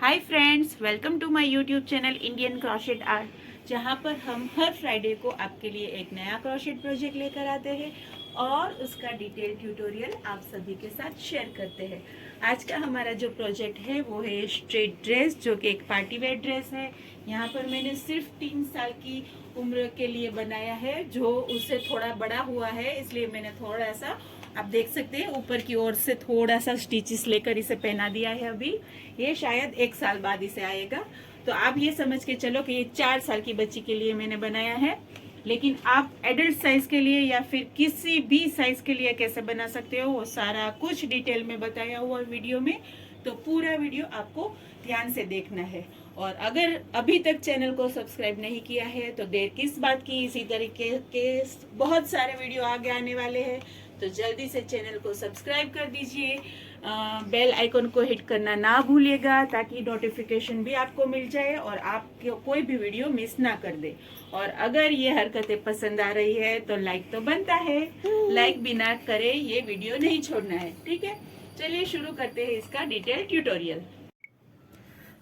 Hi friends, welcome to my YouTube channel Indian crochet art, जहां पर हम हर Friday को आपके लिए एक नया क्रोशेट प्रोजेक्ट लेकर आते हैं और उसका डिटेल ट्यूटोरियल आप सभी के साथ शेयर करते हैं। आज का हमारा जो प्रोजेक्ट है वो है स्ट्रेट ड्रेस, जो कि एक पार्टी वेयर ड्रेस है। यहाँ पर मैंने सिर्फ 3 साल की उम्र के लिए बनाया है, जो उससे थोड़ा बड़ा हुआ है, इसलिए मैंने थोड़ा सा, आप देख सकते हैं, ऊपर की ओर से थोड़ा सा स्टिचेस लेकर इसे पहना दिया है। अभी ये शायद 1 साल बाद इसे आएगा, तो आप ये समझ के चलो कि ये 4 साल की बच्ची के लिए मैंने बनाया है। लेकिन आप एडल्ट साइज के लिए या फिर किसी भी साइज के लिए कैसे बना सकते हो, वो सारा कुछ डिटेल में बताया हुआ वीडियो में, तो पूरा वीडियो आपको ध्यान से देखना है। और अगर अभी तक चैनल को सब्सक्राइब नहीं किया है तो देर किस बात की, इसी तरीके के बहुत सारे वीडियो आगे आने वाले हैं, तो जल्दी से चैनल को सब्सक्राइब कर दीजिए। बेल आइकन को हिट करना ना भूलिएगा, ताकि नोटिफिकेशन भी आपको मिल जाए और आप कोई भी वीडियो मिस ना कर दे। और अगर ये हरकतें पसंद आ रही है तो लाइक तो बनता है, लाइक बिना करे ये वीडियो नहीं छोड़ना है, ठीक है। चलिए शुरू करते हैं इसका डिटेल ट्यूटोरियल।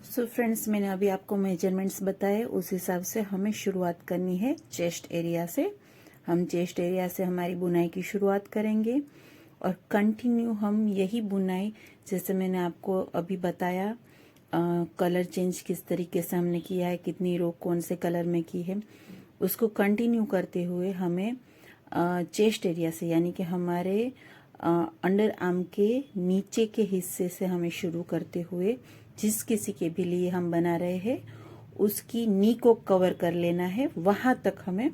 सो फ्रेंड्स, मैंने अभी आपको मेजरमेंट्स बताए, उस हिसाब से हमें शुरुआत करनी है चेस्ट एरिया से। हम चेस्ट एरिया से हमारी बुनाई की शुरुआत करेंगे और कंटिन्यू हम यही बुनाई, जैसे मैंने आपको अभी बताया, कलर चेंज किस तरीके से हमने किया है, कितनी रो कौन से कलर में की है, उसको कंटिन्यू करते हुए हमें चेस्ट एरिया से, यानी कि हमारे अंडर आर्म के नीचे के हिस्से से हमें शुरू करते हुए, जिस किसी के भी लिए हम बना रहे हैं उसकी नी को कवर कर लेना है, वहां तक हमें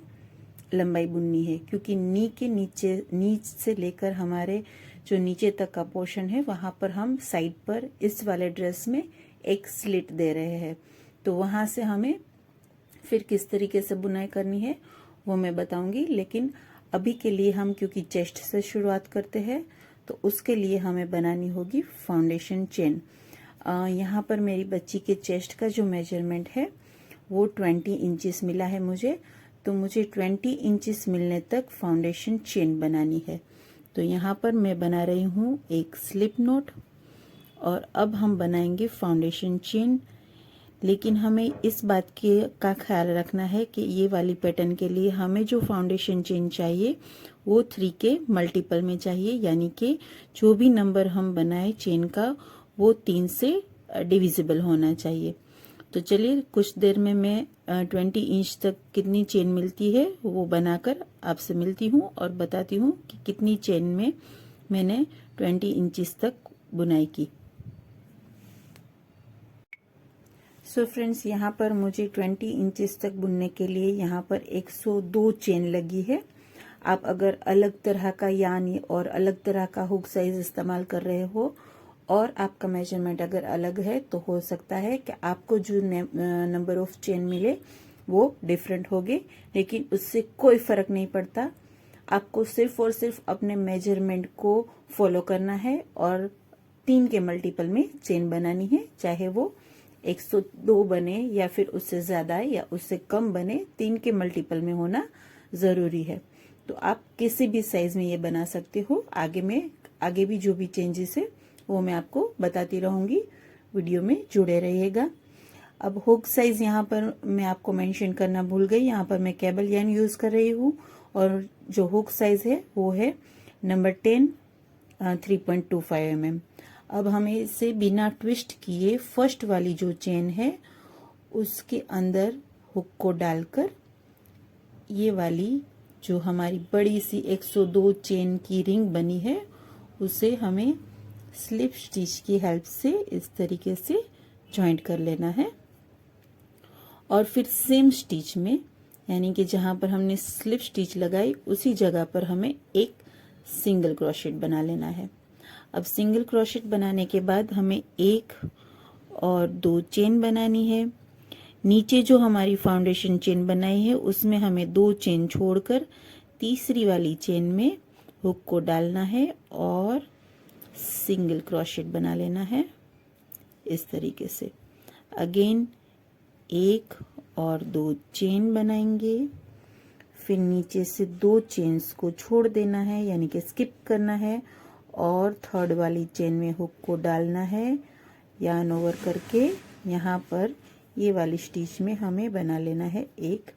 लंबाई बुननी है। क्योंकि नी के नीच से लेकर हमारे जो नीचे तक का पोर्शन है, वहां पर हम साइड पर इस वाले ड्रेस में एक स्लिट दे रहे हैं, तो वहां से हमें फिर किस तरीके से बुनाई करनी है वो मैं बताऊंगी। लेकिन अभी के लिए हम क्योंकि चेस्ट से शुरुआत करते हैं, तो उसके लिए हमें बनानी होगी फाउंडेशन चेन। यहाँ पर मेरी बच्ची के चेस्ट का जो मेजरमेंट है वो 20 इंचेस मिला है मुझे, तो मुझे 20 इंचेस मिलने तक फाउंडेशन चेन बनानी है। तो यहाँ पर मैं बना रही हूँ एक स्लिप नोट, और अब हम बनाएंगे फाउंडेशन चेन। लेकिन हमें इस बात का ख्याल रखना है कि ये वाली पैटर्न के लिए हमें जो फाउंडेशन चेन चाहिए वो 3 के मल्टीपल में चाहिए, यानी कि जो भी नंबर हम बनाए चेन का वो 3 से डिविजिबल होना चाहिए। तो चलिए, कुछ देर में मैं 20 इंच तक कितनी चेन मिलती है वो बनाकर आपसे मिलती हूँ और बताती हूँ कि कितनी चेन में मैंने 20 इंचेस तक बुनाई की। सो फ्रेंड्स, यहाँ पर मुझे 20 इंचेस तक बुनने के लिए यहाँ पर 102 चेन लगी है। आप अगर अलग तरह का यान और अलग तरह का हुक साइज इस्तेमाल कर रहे हो और आपका मेजरमेंट अगर अलग है, तो हो सकता है कि आपको जो नंबर ऑफ चेन मिले वो डिफरेंट होगी, लेकिन उससे कोई फर्क नहीं पड़ता। आपको सिर्फ और सिर्फ अपने मेजरमेंट को फॉलो करना है और 3 के मल्टीपल में चेन बनानी है, चाहे वो 102 बने या फिर उससे ज्यादा या उससे कम बने, 3 के मल्टीपल में होना जरूरी है। तो आप किसी भी साइज में ये बना सकते हो। आगे भी जो भी चेंजेस है वो मैं आपको बताती रहूंगी, वीडियो में जुड़े रहिएगा। अब हुक साइज यहाँ पर मैं आपको मेंशन करना भूल गई, यहाँ पर मैं केबल यार्न यूज कर रही हूँ और जो हुक साइज है वो है नंबर 10 3.25 mm। अब हमें इसे बिना ट्विस्ट किए फर्स्ट वाली जो चेन है उसके अंदर हुक को डालकर ये वाली जो हमारी बड़ी सी 102 चेन की रिंग बनी है उसे हमें स्लिप स्टिच की हेल्प से इस तरीके से जॉइंट कर लेना है। और फिर सेम स्टिच में, यानी कि जहां पर हमने स्लिप स्टिच लगाई उसी जगह पर हमें एक सिंगल क्रोशेट बना लेना है। अब सिंगल क्रोशेट बनाने के बाद हमें 1 और 2 चेन बनानी है। नीचे जो हमारी फाउंडेशन चेन बनाई है उसमें हमें 2 चेन छोड़कर तीसरी वाली चेन में हुक को डालना है और सिंगल क्रोशेट बना लेना है इस तरीके से। अगेन 1 और 2 चेन बनाएंगे, फिर नीचे से 2 चेन्स को छोड़ देना है, यानी कि स्किप करना है, और थर्ड वाली चेन में हुक को डालना है, यार्न ओवर करके यहाँ पर ये वाली स्टिच में हमें बना लेना है एक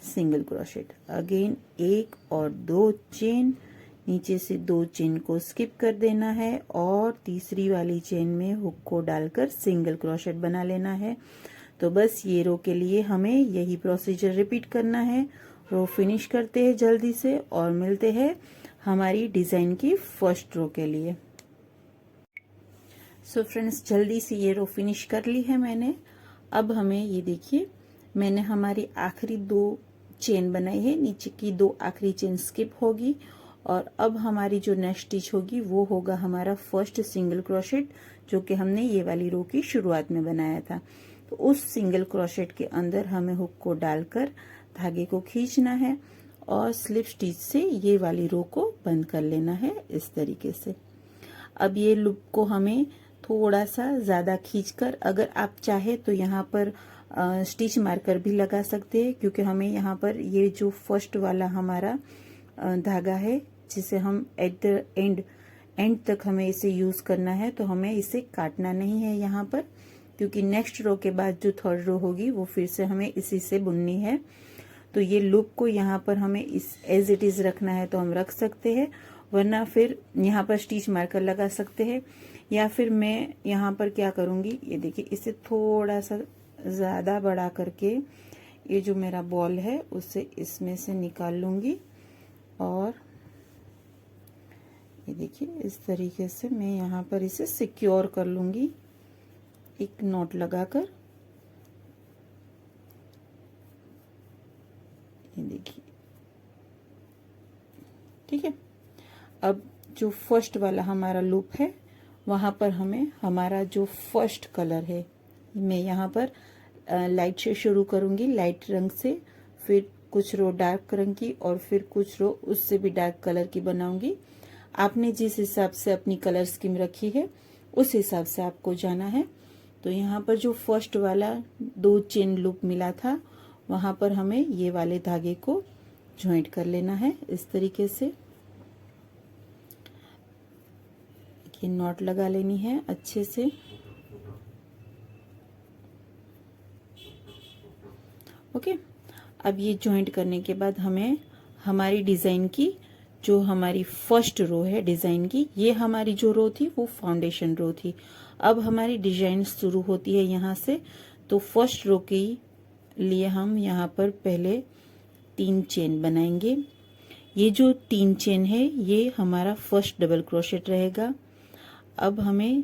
सिंगल क्रोशेट। अगेन एक और दो चेन, नीचे से दो चेन को स्किप कर देना है और तीसरी वाली चेन में हुक को डालकर सिंगल क्रोशेट बना लेना है। तो बस ये रो के लिए हमें यही प्रोसीजर रिपीट करना है। रो फिनिश करते हैं जल्दी से और मिलते हैं हमारी डिजाइन की फर्स्ट रो के लिए। सो फ्रेंड्स, जल्दी से ये रो फिनिश कर ली है मैंने। अब हमें ये देखिए, मैंने हमारी आखिरी दो चेन बनाई है, नीचे की दो आखिरी चेन स्किप होगी और अब हमारी जो नेक्स्ट स्टिच होगी वो होगा हमारा फर्स्ट सिंगल क्रोशेट, जो कि हमने ये वाली रो की शुरुआत में बनाया था। तो उस सिंगल क्रोशेट के अंदर हमें हुक को डालकर धागे को खींचना है और स्लिप स्टिच से ये वाली रो को बंद कर लेना है इस तरीके से। अब ये लूप को हमें थोड़ा सा ज्यादा खींचकर, अगर आप चाहे तो यहाँ पर स्टिच मार्कर भी लगा सकते हैं, क्योंकि हमें यहाँ पर ये जो फर्स्ट वाला हमारा धागा है जिसे हम एट द एंड तक हमें इसे यूज करना है, तो हमें इसे काटना नहीं है यहाँ पर, क्योंकि नेक्स्ट रो के बाद जो थर्ड रो होगी वो फिर से हमें इसी से बुननी है। तो ये लूप को यहाँ पर हमें इस एज इट इज रखना है तो हम रख सकते हैं, वरना फिर यहाँ पर स्टिच मार्कर लगा सकते हैं। या फिर मैं यहाँ पर क्या करूंगी, ये देखिए, इसे थोड़ा सा ज्यादा बड़ा करके ये जो मेरा बॉल है उसे इसमें से निकाल लूंगी और ये देखिए इस तरीके से मैं यहाँ पर इसे सिक्योर कर लूंगी एक नॉट लगाकर। ये देखिए, ठीक है। अब जो फर्स्ट वाला हमारा लूप है वहां पर हमें हमारा जो फर्स्ट कलर है, मैं यहाँ पर लाइट से शुरू करूंगी, लाइट रंग से, फिर कुछ रो डार्क रंग की और फिर कुछ रो उससे भी डार्क कलर की बनाऊंगी। आपने जिस हिसाब से अपनी कलर स्कीम रखी है उस हिसाब से आपको जाना है। तो यहाँ पर जो फर्स्ट वाला दो चेन लूप मिला था वहां पर हमें ये वाले धागे को ज्वाइंट कर लेना है इस तरीके से। ये नॉट लगा लेनी है अच्छे से। ओके, अब ये ज्वाइंट करने के बाद हमें हमारी डिजाइन की जो हमारी फर्स्ट रो है डिजाइन की, ये हमारी जो रो थी वो फाउंडेशन रो थी। अब हमारी डिजाइन शुरू होती है यहाँ से। तो फर्स्ट रो के लिए हम यहाँ पर पहले 3 चेन बनाएंगे। ये जो 3 चेन है ये हमारा फर्स्ट डबल क्रोशेट रहेगा। अब हमें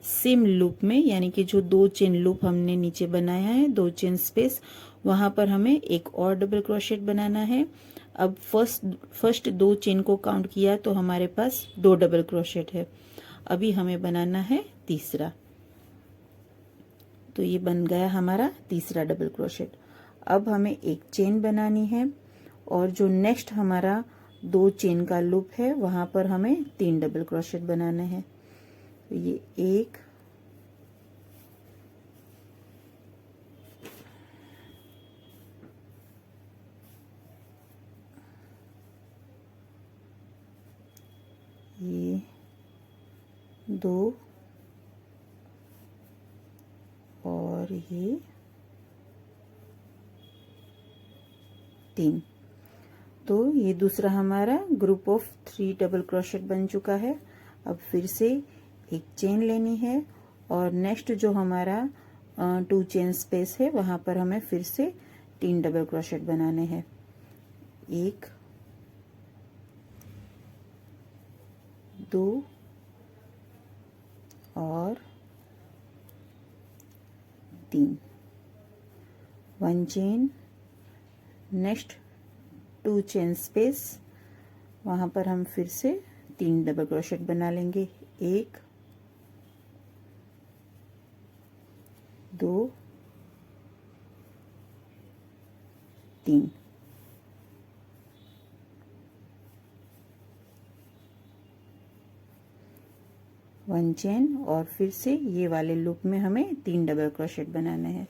सेम लूप में, यानी कि जो 2 चेन लूप हमने नीचे बनाया है, 2 चेन स्पेस, वहां पर हमें एक और डबल क्रोशेट बनाना है। अब फर्स्ट 2 चेन को काउंट किया तो हमारे पास 2 डबल क्रोशेट है। अभी हमें बनाना है तीसरा, तो ये बन गया हमारा तीसरा डबल क्रोशेट। अब हमें एक चेन बनानी है और जो नेक्स्ट हमारा 2 चेन का लूप है वहां पर हमें 3 डबल क्रोशेट बनाने हैं। तो ये 1, ये 2 और ये 3। तो ये दूसरा हमारा ग्रुप ऑफ 3 डबल क्रोशेट बन चुका है। अब फिर से एक चेन लेनी है और नेक्स्ट जो हमारा 2 चेन स्पेस है वहां पर हमें फिर से 3 डबल क्रोशेट बनाने हैं। 1, 2 और 3, 1 चेन, नेक्स्ट 2 चेन स्पेस, वहां पर हम फिर से 3 डबल क्रोशेट बना लेंगे। 1, 2, 3, 1 चेन और फिर से ये वाले लूप में हमें 3 डबल क्रोशेट बनाने हैं।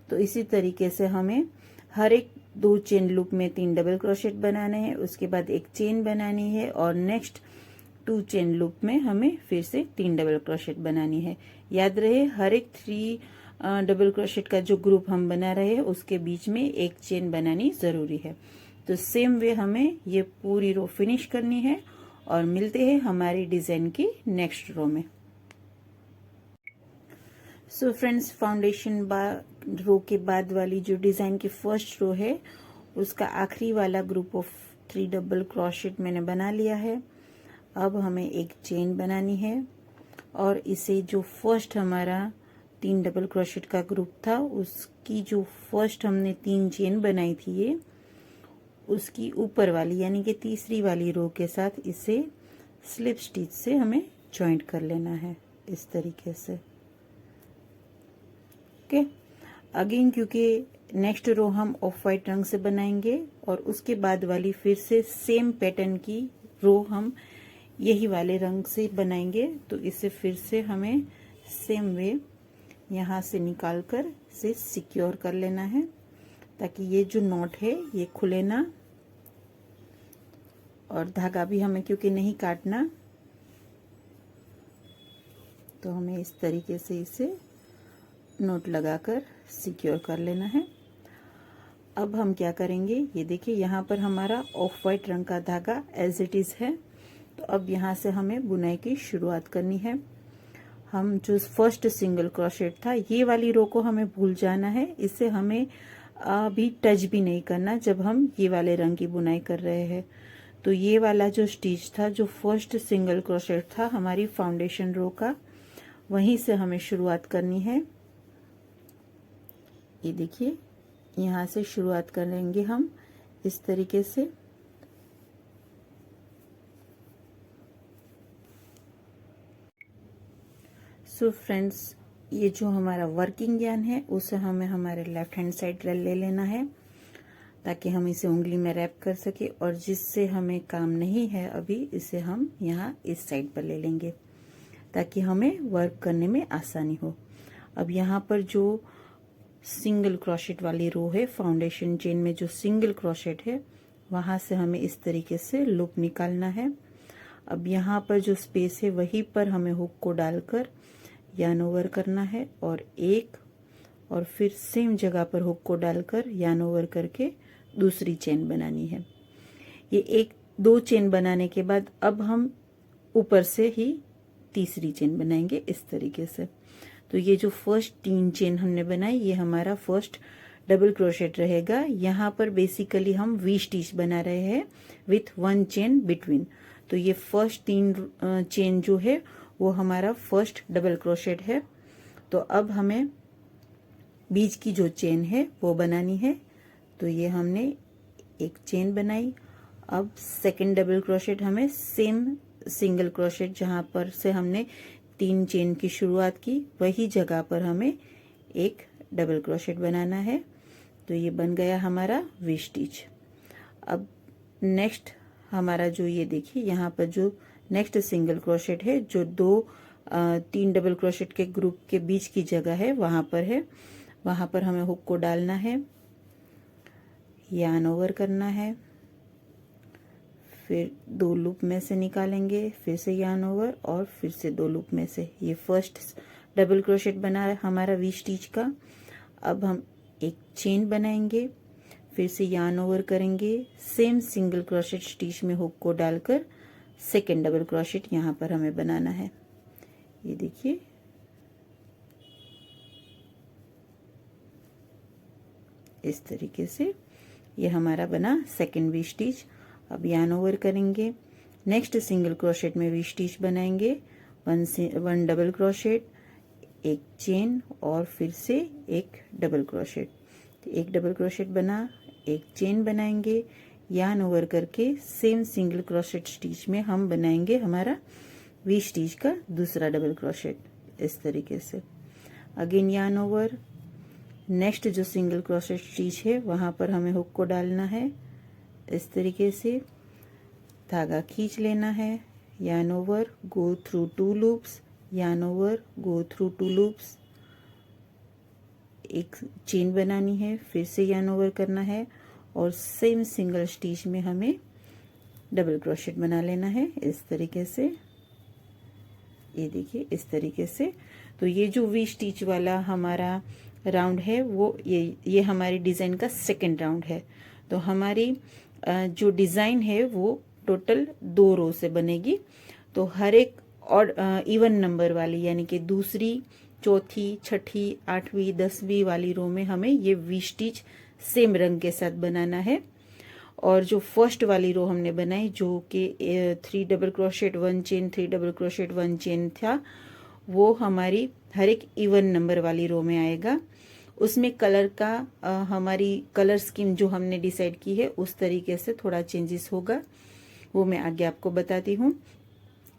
तो इसी तरीके से हमें हर एक 2 चेन लूप में 3 डबल क्रोशेट बनाने हैं, उसके बाद एक चेन बनानी है और नेक्स्ट 2 चेन लूप में हमें फिर से 3 डबल क्रोशेट बनानी है। याद रहे, हर एक डबल क्रोशेट का जो ग्रुप हम बना रहे हैं उसके बीच में एक चेन बनानी ज़रूरी है। तो सेम वे हमें ये पूरी रो फिनिश करनी है और मिलते हैं हमारी डिज़ाइन की नेक्स्ट रो में। सो फ्रेंड्स, फाउंडेशन रो के बाद वाली जो डिज़ाइन की फर्स्ट रो है उसका आखिरी वाला ग्रुप ऑफ 3 डबल क्रोशेट मैंने बना लिया है। अब हमें एक चेन बनानी है और इसे जो फर्स्ट हमारा 3 डबल क्रोशेट का ग्रुप था उसकी जो फर्स्ट हमने 3 चेन बनाई थी ये उसकी ऊपर वाली यानी कि तीसरी वाली रो के साथ इसे स्लिप स्टिच से हमें जॉइंट कर लेना है इस तरीके से। ओके, अगेन क्योंकि नेक्स्ट रो हम ऑफ वाइट रंग से बनाएंगे और उसके बाद वाली फिर से सेम पैटर्न की रो हम यही वाले रंग से बनाएंगे, तो इसे फिर से हमें सेम वे यहाँ से निकाल कर इसे सिक्योर कर लेना है ताकि ये जो नॉट है ये खुले ना, और धागा भी हमें क्योंकि नहीं काटना तो हमें इस तरीके से इसे नोट लगाकर सिक्योर कर लेना है। अब हम क्या करेंगे, ये देखिए यहाँ पर हमारा ऑफ वाइट रंग का धागा एज इट इज है। तो अब यहाँ से हमें बुनाई की शुरुआत करनी है। हम जो फर्स्ट सिंगल क्रोशेट था ये वाली रो को हमें भूल जाना है, इसे हमें अभी टच भी नहीं करना जब हम ये वाले रंग की बुनाई कर रहे हैं। तो ये वाला जो स्टिच था जो फर्स्ट सिंगल क्रोशेट था हमारी फाउंडेशन रो का, वहीं से हमें शुरुआत करनी है। ये देखिए यहाँ से शुरुआत करेंगे हम इस तरीके से। सो फ्रेंड्स, ये जो हमारा वर्किंग यार्न है उसे हमें हमारे लेफ्ट हैंड साइड ले लेना है ताकि हम इसे उंगली में रैप कर सके, और जिससे हमें काम नहीं है अभी इसे हम यहाँ इस साइड पर ले लेंगे ताकि हमें वर्क करने में आसानी हो। अब यहाँ पर जो सिंगल क्रोशेट वाली रो है, फाउंडेशन चेन में जो सिंगल क्रोशेट है वहां से हमें इस तरीके से लूप निकालना है। अब यहाँ पर जो स्पेस है वहीं पर हमें हुक को डालकर यार्न ओवर करना है और फिर सेम जगह पर हुक को डालकर यार्न ओवर करके दूसरी चेन बनानी है। ये 2 चेन बनाने के बाद अब हम ऊपर से ही तीसरी चेन बनाएंगे इस तरीके से। तो ये जो फर्स्ट 3 चेन हमने बनाई ये हमारा फर्स्ट डबल क्रोशेट रहेगा। यहाँ पर बेसिकली हम वी स्टिच बना रहे हैं विथ 1 चेन बिटवीन। तो ये फर्स्ट 3 चेन जो है वो हमारा फर्स्ट डबल क्रोशेट है। तो अब हमें बीच की जो चेन है वो बनानी है। तो ये हमने एक चेन बनाई। अब सेकंड डबल क्रोशेट हमें सेम सिंगल क्रोशेट जहां पर से हमने 3 चेन की शुरुआत की वही जगह पर हमें एक डबल क्रोशेट बनाना है। तो ये बन गया हमारा वी स्टिच। अब नेक्स्ट हमारा जो ये देखिए यहाँ पर जो नेक्स्ट सिंगल क्रोशेट है जो 3 डबल क्रोशेट के ग्रुप के बीच की जगह है वहां पर हमें हुक को डालना है, यार्न ओवर करना है, फिर 2 लूप में से निकालेंगे, फिर से यार्न ओवर और फिर से 2 लूप में से। ये फर्स्ट डबल क्रोशेट बना है हमारा वी स्टिच का। अब हम एक चेन बनाएंगे, फिर से यार्न ओवर करेंगे, सेम सिंगल क्रोशेट स्टिच में हुक को डालकर सेकेंड डबल क्रोशेट यहाँ पर हमें बनाना है। ये देखिए इस तरीके से ये हमारा बना सेकेंड वी स्टिच। अब यार्न ओवर करेंगे, नेक्स्ट सिंगल क्रोशेट में वी स्टिच बनाएंगे, 1 डबल क्रोशेट, एक चेन और फिर से एक डबल क्रोशेट। तो एक डबल क्रोशेट बना, एक चेन बनाएंगे, यार्न ओवर करके सेम सिंगल क्रोशेट स्टिच में हम बनाएंगे हमारा वी स्टिच का दूसरा डबल क्रोशेट इस तरीके से। अगेन यार्न ओवर, नेक्स्ट जो सिंगल क्रोशेट स्टिच है वहां पर हमें हुक को डालना है इस तरीके से, धागा खींच लेना है, yarn over, go through 2 loops, yarn over, go through 2 loops, एक चेन बनानी है, फिर से यार्न ओवर करना है और सेम सिंगल स्टिच में हमें डबल क्रोशेट बना लेना है इस तरीके से। ये देखिए इस तरीके से। तो ये जो वी स्टिच वाला हमारा राउंड है वो ये हमारी डिज़ाइन का सेकंड राउंड है। तो हमारी जो डिज़ाइन है वो टोटल 2 रो से बनेगी। तो हर एक और इवन नंबर वाली यानी कि दूसरी, चौथी, छठी, 8वीं, 10वीं वाली रो में हमें ये वी स्टिच सेम रंग के साथ बनाना है। और जो फर्स्ट वाली रो हमने बनाई जो कि 3 double crochet 1 chain 3 double crochet 1 chain था, वो हमारी हर एक इवन नंबर वाली रो में आएगा। उसमें कलर का हमारी कलर स्कीम जो हमने डिसाइड की है उस तरीके से थोड़ा चेंजेस होगा, वो मैं आगे आपको बताती हूँ।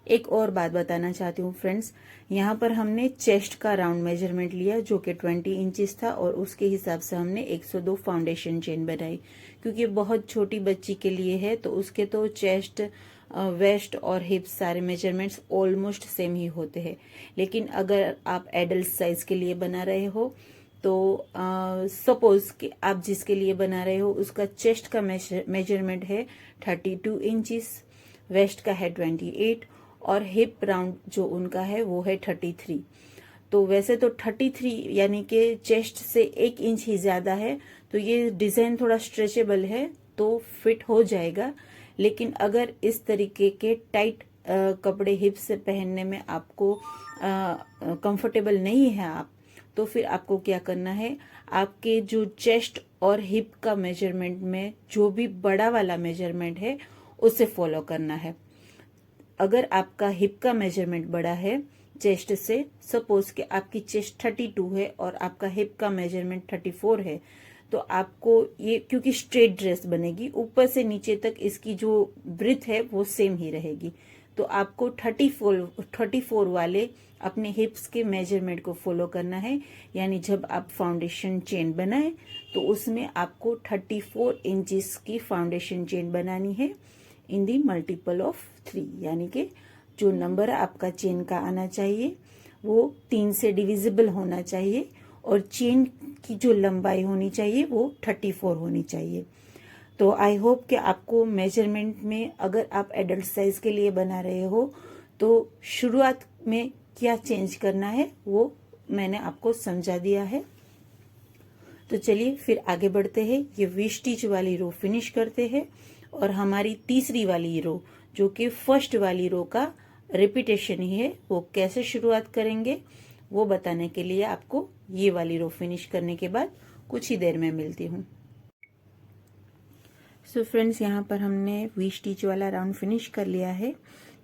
एक और बात बताना चाहती हूँ फ्रेंड्स, यहाँ पर हमने चेस्ट का राउंड मेजरमेंट लिया जो कि 20 इंचेस था और उसके हिसाब से हमने 102 फाउंडेशन चेन बनाई, क्योंकि बहुत छोटी बच्ची के लिए है तो उसके तो चेस्ट, वेस्ट और हिप्स सारे मेजरमेंट्स ऑलमोस्ट सेम ही होते हैं। लेकिन अगर आप एडल्ट साइज के लिए बना रहे हो तो सपोज कि आप जिसके लिए बना रहे हो उसका चेस्ट का मेजरमेंट है 32 इंचेस, वेस्ट का है 28 और हिप राउंड जो उनका है वो है 33। तो वैसे तो 33 यानी कि चेस्ट से 1 इंच ही ज्यादा है, तो ये डिजाइन थोड़ा स्ट्रेचेबल है तो फिट हो जाएगा। लेकिन अगर इस तरीके के टाइट कपड़े हिप से पहनने में आपको कंफर्टेबल नहीं है आप, तो फिर आपको क्या करना है, आपके जो चेस्ट और हिप का मेजरमेंट में जो भी बड़ा वाला मेजरमेंट है उसे फॉलो करना है। अगर आपका हिप का मेजरमेंट बड़ा है चेस्ट से, सपोज कि आपकी चेस्ट 32 है और आपका हिप का मेजरमेंट 34 है, तो आपको ये, क्योंकि स्ट्रेट ड्रेस बनेगी ऊपर से नीचे तक इसकी जो ब्रीथ है वो सेम ही रहेगी, तो आपको 34 वाले अपने हिप्स के मेजरमेंट को फॉलो करना है। यानी जब आप फाउंडेशन चेन बनाए तो उसमें आपको 34 इंचेस की फाउंडेशन चेन बनानी है इन दी मल्टीपल ऑफ 3, यानी कि जो नंबर आपका चेन का आना चाहिए वो 3 से डिविजिबल होना चाहिए और चेन की जो लंबाई होनी चाहिए वो 34 होनी चाहिए। तो आई होप कि आपको मेजरमेंट में, अगर आप एडल्ट साइज के लिए बना रहे हो तो शुरुआत में क्या चेंज करना है वो मैंने आपको समझा दिया है। तो चलिए फिर आगे बढ़ते हैं, ये वी स्टिच वाली रो फिनिश करते हैं और हमारी तीसरी वाली रो जो कि फर्स्ट वाली रो का रिपीटेशन ही है, वो कैसे शुरुआत करेंगे वो बताने के लिए आपको ये वाली रो फिनिश करने के बाद कुछ ही देर में मिलती हूँ। सो फ्रेंड्स, यहाँ पर हमने वी स्टिच वाला राउंड फिनिश कर लिया है।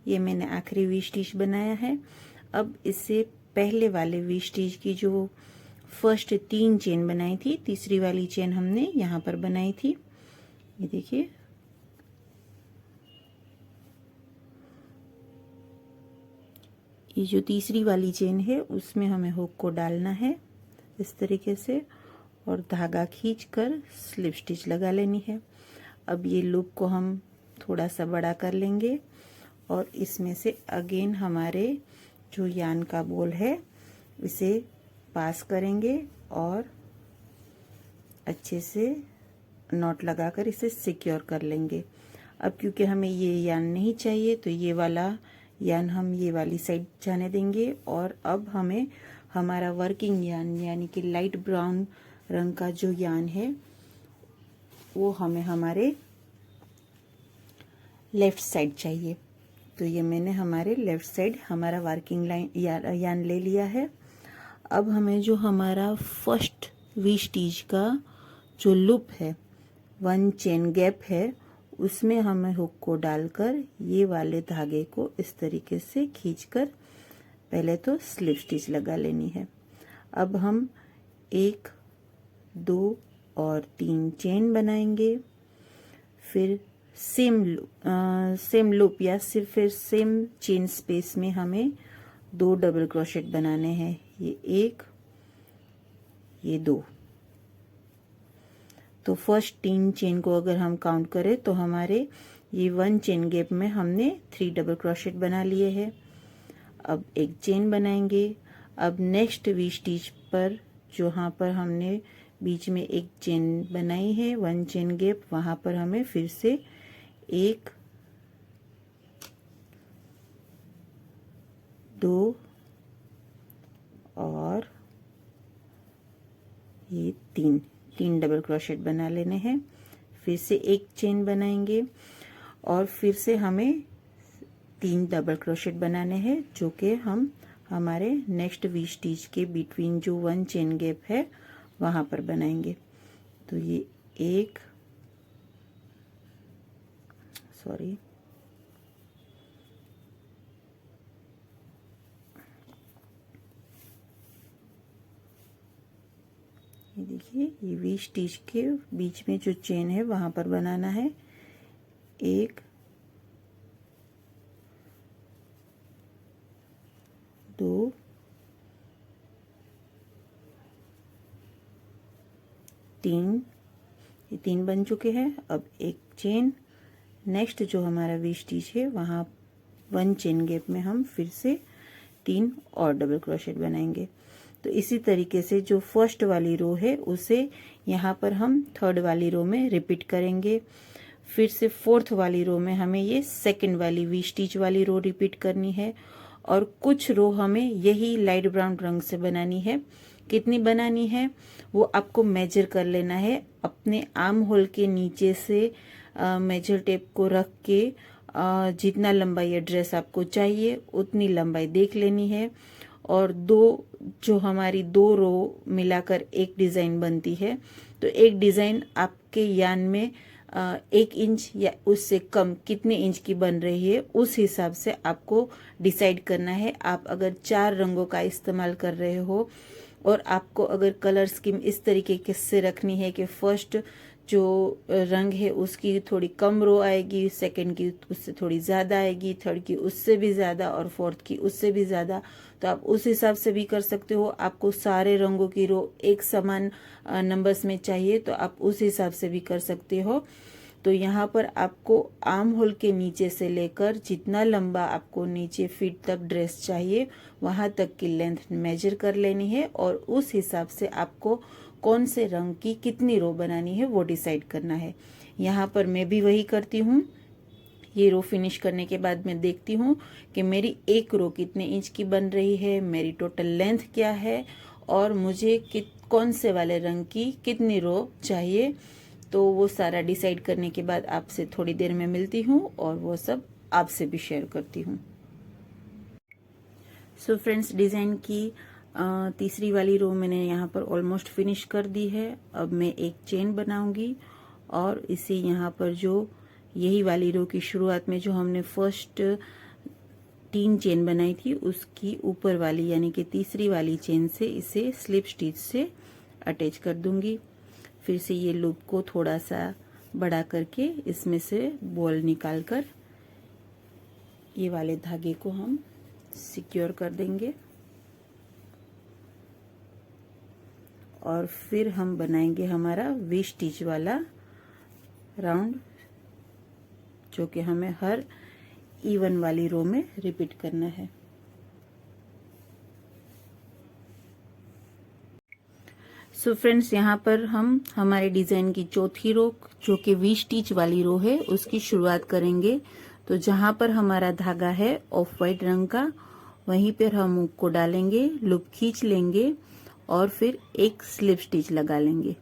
ये मैंने आखिरी वी स्टिच बनाया है। अब इससे पहले वाले वी स्टिच की जो फर्स्ट 3 चेन बनाई थी, तीसरी वाली चेन हमने यहाँ पर बनाई थी। ये देखिए, ये जो तीसरी वाली चेन है उसमें हमें हुक को डालना है इस तरीके से और धागा खींचकर स्लिप स्टिच लगा लेनी है। अब ये लूप को हम थोड़ा सा बड़ा कर लेंगे और इसमें से अगेन हमारे जो यान का बोल है इसे पास करेंगे और अच्छे से नॉट लगाकर इसे सिक्योर कर लेंगे। अब क्योंकि हमें ये यान नहीं चाहिए तो ये वाला यान हम ये वाली साइड जाने देंगे और अब हमें हमारा वर्किंग यान यानी कि लाइट ब्राउन रंग का जो यान है वो हमें हमारे लेफ्ट साइड चाहिए। तो ये मैंने हमारे लेफ्ट साइड हमारा वर्किंग लाइन यान ले लिया है। अब हमें जो हमारा फर्स्ट वी स्टिच का जो लूप है 1 चेन गैप है उसमें हमें हुक को डालकर ये वाले धागे को इस तरीके से खींचकर पहले तो स्लिप स्टिच लगा लेनी है। अब हम 1, 2 और 3 चेन बनाएंगे, फिर सेम लूप या फिर सेम चेन स्पेस में हमें 2 डबल क्रोशेट बनाने हैं। ये 1, ये 2। तो फर्स्ट 3 चेन को अगर हम काउंट करें तो हमारे ये 1 चेन गैप में हमने 3 डबल क्रोशेट बना लिए हैं। अब एक चेन बनाएंगे। अब नेक्स्ट वी स्टिच पर जहाँ पर हमने बीच में एक चेन बनाई है 1 चेन गैप, वहां पर हमें फिर से 1, 2 और ये तीन डबल क्रोशेट बना लेने हैं। फिर से एक चेन बनाएंगे और फिर से हमें 3 डबल क्रोशेट बनाने हैं, जो कि हम हमारे नेक्स्ट वी स्टिच के बिटवीन जो 1 चेन गैप है वहां पर बनाएंगे। तो ये ये देखिए, ये वी स्टिच के बीच में जो चेन है वहां पर बनाना है। 1 2 3, ये 3 बन चुके हैं। अब एक चेन, नेक्स्ट जो हमारा वी स्टिच है वहां 1 चेन गैप में हम फिर से 3 और डबल क्रोशेट बनाएंगे। तो इसी तरीके से जो फर्स्ट वाली रो है उसे यहाँ पर हम थर्ड वाली रो में रिपीट करेंगे। फिर से फोर्थ वाली रो में हमें ये सेकंड वाली वी स्टिच वाली रो रिपीट करनी है और कुछ रो हमें यही लाइट ब्राउन रंग से बनानी है। कितनी बनानी है वो आपको मेजर कर लेना है। अपने आर्म होल के नीचे से मेजर टेप को रख के जितना लंबाई या ड्रेस आपको चाहिए उतनी लंबाई देख लेनी है। और जो हमारी 2 रो मिलाकर एक डिजाइन बनती है, तो एक डिजाइन आपके यान में 1 इंच या उससे कम कितने इंच की बन रही है उस हिसाब से आपको डिसाइड करना है। आप अगर 4 रंगों का इस्तेमाल कर रहे हो और आपको अगर कलर स्कीम इस तरीके से रखनी है कि फर्स्ट जो रंग है उसकी थोड़ी कम रो आएगी, सेकंड की उससे थोड़ी ज्यादा आएगी, थर्ड की उससे भी ज्यादा और फोर्थ की उससे भी ज्यादा, तो आप उस हिसाब से भी कर सकते हो। आपको सारे रंगों की रो एक समान नंबर्स में चाहिए तो आप उस हिसाब से भी कर सकते हो। तो यहाँ पर आपको आर्म होल के नीचे से लेकर जितना लंबा आपको नीचे फीट तक ड्रेस चाहिए वहां तक की लेंथ मेजर कर लेनी है और उस हिसाब से आपको कौन से रंग की कितनी रो बनानी है वो डिसाइड करना है। यहाँ पर मैं भी वही करती हूँ। ये रो फिनिश करने के बाद मैं देखती हूँ कि मेरी एक रो कितने इंच की बन रही है, मेरी टोटल लेंथ क्या है और मुझे कौन से वाले रंग की कितनी रो चाहिए। तो वो सारा डिसाइड करने के बाद आपसे थोड़ी देर में मिलती हूँ और वो सब आपसे भी शेयर करती हूँ। सो फ्रेंड्स, डिजाइन की तीसरी वाली रो मैंने यहाँ पर ऑलमोस्ट फिनिश कर दी है। अब मैं एक चेन बनाऊंगी और इसे यहाँ पर जो यही वाली रो की शुरुआत में जो हमने फर्स्ट 3 चेन बनाई थी उसकी ऊपर वाली यानी कि तीसरी वाली चेन से इसे स्लिप स्टिच से अटैच कर दूंगी। फिर से ये लूप को थोड़ा सा बड़ा करके इसमें से बॉल निकालकर ये वाले धागे को हम सिक्योर कर देंगे और फिर हम बनाएंगे हमारा वी स्टिच वाला राउंड, जो कि हमें हर इवन वाली रो में रिपीट करना है। सो फ्रेंड्स, यहाँ पर हम हमारे डिजाइन की चौथी रो जो कि वी स्टिच वाली रो है उसकी शुरुआत करेंगे। तो जहां पर हमारा धागा है ऑफ वाइट रंग का वहीं पर हम हुक को डालेंगे, लूप खींच लेंगे और फिर एक स्लिप स्टिच लगा लेंगे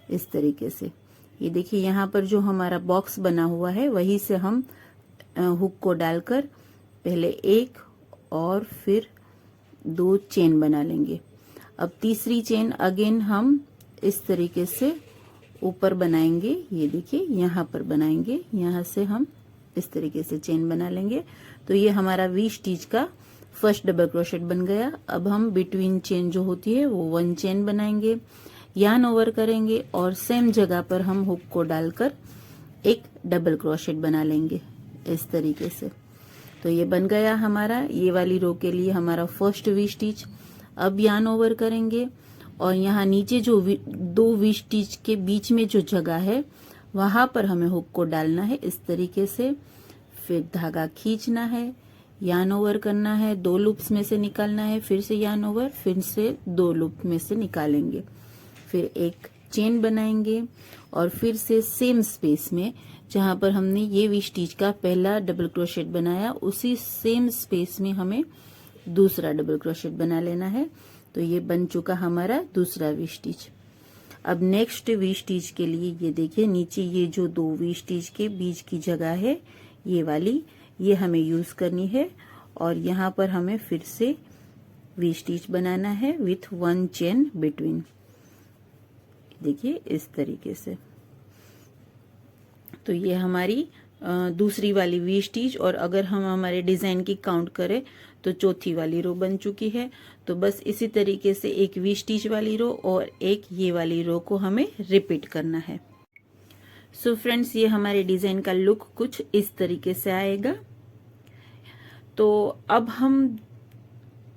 इस तरीके से। ये देखिए, यहाँ पर जो हमारा बॉक्स बना हुआ है वहीं से हम हुक को डालकर पहले 1 और फिर 2 चेन बना लेंगे। अब तीसरी चेन अगेन हम इस तरीके से ऊपर बनाएंगे। ये देखिए, यहाँ पर बनाएंगे, यहाँ से हम इस तरीके से चेन बना लेंगे। तो ये हमारा वी स्टिच का फर्स्ट डबल क्रोशेट बन गया। अब हम बिटवीन चेन जो होती है वो 1 चेन बनाएंगे, यार्न ओवर करेंगे और सेम जगह पर हम हुक को डालकर एक डबल क्रोशेट बना लेंगे इस तरीके से। तो ये बन गया हमारा ये वाली रो के लिए हमारा फर्स्ट वी स्टिच। अब यार्न ओवर करेंगे और यहाँ नीचे जो 2 वी स्टिच के बीच में जो जगह है वहां पर हमें हुक को डालना है इस तरीके से। फिर धागा खींचना है, यार्न ओवर करना है, 2 लूप्स में से निकालना है, फिर से यार्न ओवर, फिर से 2 लूप में से निकालेंगे, फिर एक चेन बनाएंगे और फिर से सेम स्पेस में जहां पर हमने ये वी स्टिच का पहला डबल क्रोशेट बनाया उसी सेम स्पेस में हमें दूसरा डबल क्रोशेट बना लेना है। तो ये बन चुका हमारा दूसरा वी स्टिच। अब नेक्स्ट वी स्टिच के लिए ये देखिए नीचे ये जो 2 वी स्टिच के बीच की जगह है ये वाली, ये हमें यूज करनी है और यहाँ पर हमें फिर से वी स्टिच बनाना है विथ 1 चेन बिटवीन। देखिए इस तरीके से। तो ये हमारी दूसरी वाली वी स्टिच, और अगर हम हमारे डिजाइन की काउंट करें तो चौथी वाली रो बन चुकी है। तो बस इसी तरीके से एक वी स्टिच वाली रो और एक ये वाली रो को हमें रिपीट करना है। सो फ्रेंड्स, ये हमारे डिजाइन का लुक कुछ इस तरीके से आएगा। तो अब हम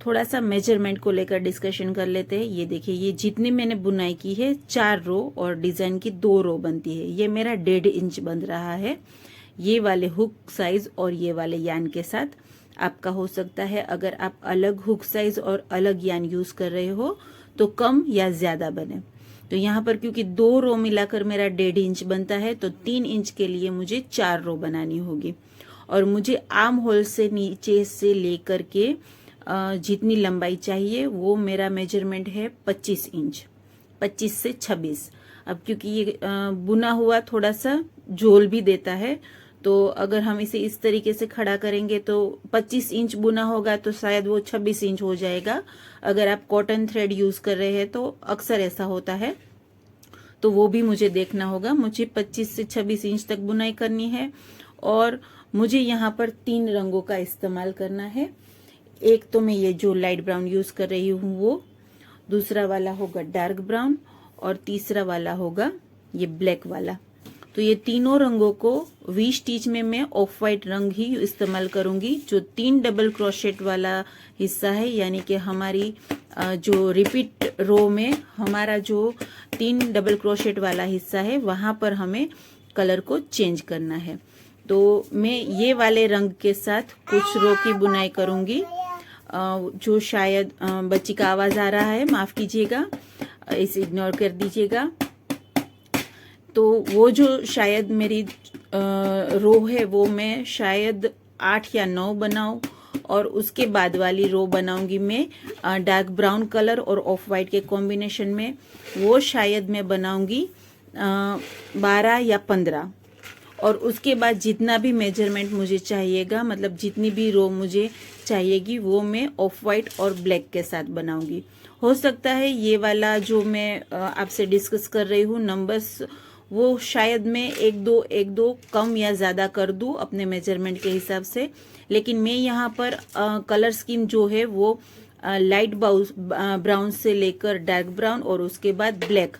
थोड़ा सा मेजरमेंट को लेकर डिस्कशन कर लेते हैं। ये देखिए, ये जितनी मैंने बुनाई की है 4 रो और डिजाइन की 2 रो बनती है। ये मेरा 1.5 इंच बन रहा है। ये वाले हुक साइज और ये वाले यान के साथ आपका हो सकता है, अगर आप अलग हुक साइज और अलग यान यूज कर रहे हो तो कम या ज्यादा बने। तो यहाँ पर क्योंकि 2 रो मिलाकर मेरा 1.5 इंच बनता है, तो 3 इंच के लिए मुझे 4 रो बनानी होगी। और मुझे आर्म होल से नीचे से लेकर के जितनी लंबाई चाहिए वो मेरा मेजरमेंट है 25 इंच, 25 से 26। अब क्योंकि ये बुना हुआ थोड़ा सा झोल भी देता है, तो अगर हम इसे इस तरीके से खड़ा करेंगे तो 25 इंच बुना होगा तो शायद वो 26 इंच हो जाएगा। अगर आप कॉटन थ्रेड यूज कर रहे हैं तो अक्सर ऐसा होता है, तो वो भी मुझे देखना होगा। मुझे 25 से 26 इंच तक बुनाई करनी है और मुझे यहाँ पर 3 रंगों का इस्तेमाल करना है। एक तो मैं ये जो लाइट ब्राउन यूज कर रही हूँ वो, दूसरा वाला होगा डार्क ब्राउन और तीसरा वाला होगा ये ब्लैक वाला। तो ये तीनों रंगों को वी स्टिच में मैं ऑफ वाइट रंग ही इस्तेमाल करूंगी। जो 3 डबल क्रोशेट वाला हिस्सा है, यानी कि हमारी जो रिपीट रो में हमारा जो 3 डबल क्रोशेट वाला हिस्सा है वहां पर हमें कलर को चेंज करना है। तो मैं ये वाले रंग के साथ कुछ रो की बुनाई करूंगी। जो शायद बच्ची का आवाज आ रहा है, माफ कीजिएगा, इसे इग्नोर कर दीजिएगा। तो वो जो शायद मेरी रो है वो मैं शायद 8 या 9 बनाऊं और उसके बाद वाली रो बनाऊंगी मैं डार्क ब्राउन कलर और ऑफ वाइट के कॉम्बिनेशन में। वो शायद मैं बनाऊंगी 12 या 15। और उसके बाद जितना भी मेजरमेंट मुझे चाहिएगा, मतलब जितनी भी रो मुझे चाहिएगी, वो मैं ऑफ वाइट और ब्लैक के साथ बनाऊंगी। हो सकता है ये वाला जो मैं आपसे डिस्कस कर रही हूँ नंबर्स, वो शायद मैं एक दो कम या ज्यादा कर दूं अपने मेजरमेंट के हिसाब से। लेकिन मैं यहाँ पर कलर स्कीम जो है वो लाइट ब्राउन से लेकर डार्क ब्राउन और उसके बाद ब्लैक,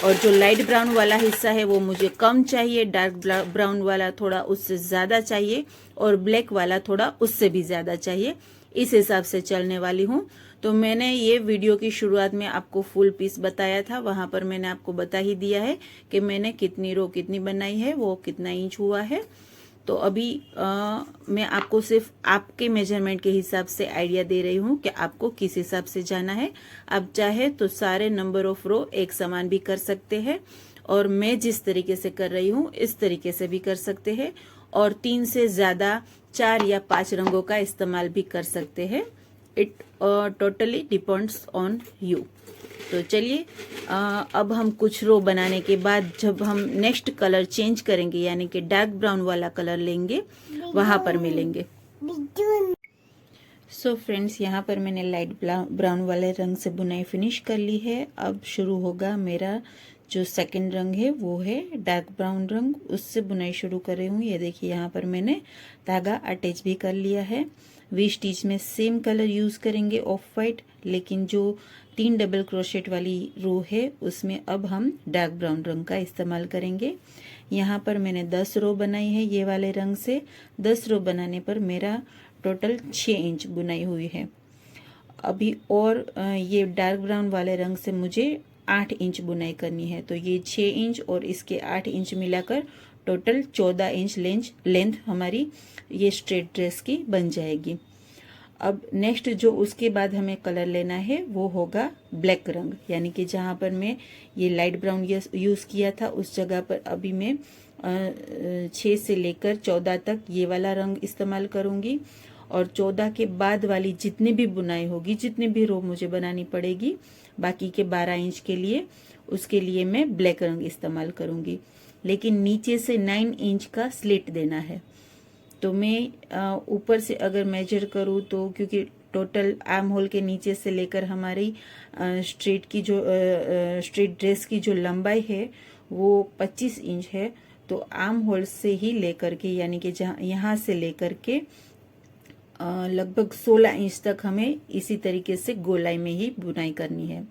और जो लाइट ब्राउन वाला हिस्सा है वो मुझे कम चाहिए, डार्क ब्राउन वाला थोड़ा उससे ज्यादा चाहिए और ब्लैक वाला थोड़ा उससे भी ज्यादा चाहिए। इस हिसाब से चलने वाली हूँ। तो मैंने ये वीडियो की शुरुआत में आपको फुल पीस बताया था, वहां पर मैंने आपको बता ही दिया है कि मैंने कितनी रो कितनी बनाई है, वो कितना इंच हुआ है। तो अभी मैं आपको सिर्फ आपके मेजरमेंट के हिसाब से आइडिया दे रही हूँ कि आपको किस हिसाब से जाना है। आप चाहे तो सारे नंबर ऑफ रो एक समान भी कर सकते हैं, और मैं जिस तरीके से कर रही हूँ इस तरीके से भी कर सकते हैं, और 3 से ज्यादा 4 या 5 रंगों का इस्तेमाल भी कर सकते हैं। It totally depends on you. तो चलिए अब हम कुछ रो बनाने के बाद जब हम नेक्स्ट कलर चेंज करेंगे, यानी कि डार्क ब्राउन वाला कलर लेंगे, वहां पर मिलेंगे। सो फ्रेंड्स, यहाँ पर मैंने लाइट ब्राउन वाले रंग से बुनाई फिनिश कर ली है। अब शुरू होगा मेरा जो सेकंड रंग है वो है डार्क ब्राउन रंग, उससे बुनाई शुरू कर रही हूँ। ये देखिए यहाँ पर मैंने धागा अटैच भी कर लिया है। वी स्टिच में सेम कलर यूज करेंगे ऑफ वाइट, लेकिन जो 3 डबल क्रोशेट वाली रो है उसमें अब हम डार्क ब्राउन रंग का इस्तेमाल करेंगे। यहाँ पर मैंने 10 रो बनाई है ये वाले रंग से। 10 रो बनाने पर मेरा टोटल 6 इंच बुनाई हुई है। अभी और ये डार्क ब्राउन वाले रंग से मुझे 8 इंच बुनाई करनी है। तो ये 6 इंच और इसके 8 इंच मिलाकर टोटल 14 इंच लेंथ हमारी ये स्ट्रेट ड्रेस की बन जाएगी। अब नेक्स्ट जो उसके बाद हमें कलर लेना है वो होगा ब्लैक रंग, यानी कि जहाँ पर मैं ये लाइट ब्राउन यूज किया था उस जगह पर अभी मैं 6 से लेकर 14 तक ये वाला रंग इस्तेमाल करूंगी। और 14 के बाद वाली जितनी भी बुनाई होगी, जितनी भी रो मुझे बनानी पड़ेगी बाकी के 12 इंच के लिए, उसके लिए मैं ब्लैक रंग इस्तेमाल करूंगी। लेकिन नीचे से 9 इंच का स्लिट देना है। तो मैं ऊपर से अगर मेजर करूँ तो, क्योंकि टोटल आर्म होल के नीचे से लेकर हमारी स्ट्रीट ड्रेस की जो लंबाई है वो 25 इंच है। तो आर्म होल से ही लेकर के, यानी कि जहाँ यहाँ से लेकर के लगभग 16 इंच तक हमें इसी तरीके से गोलाई में ही बुनाई करनी है।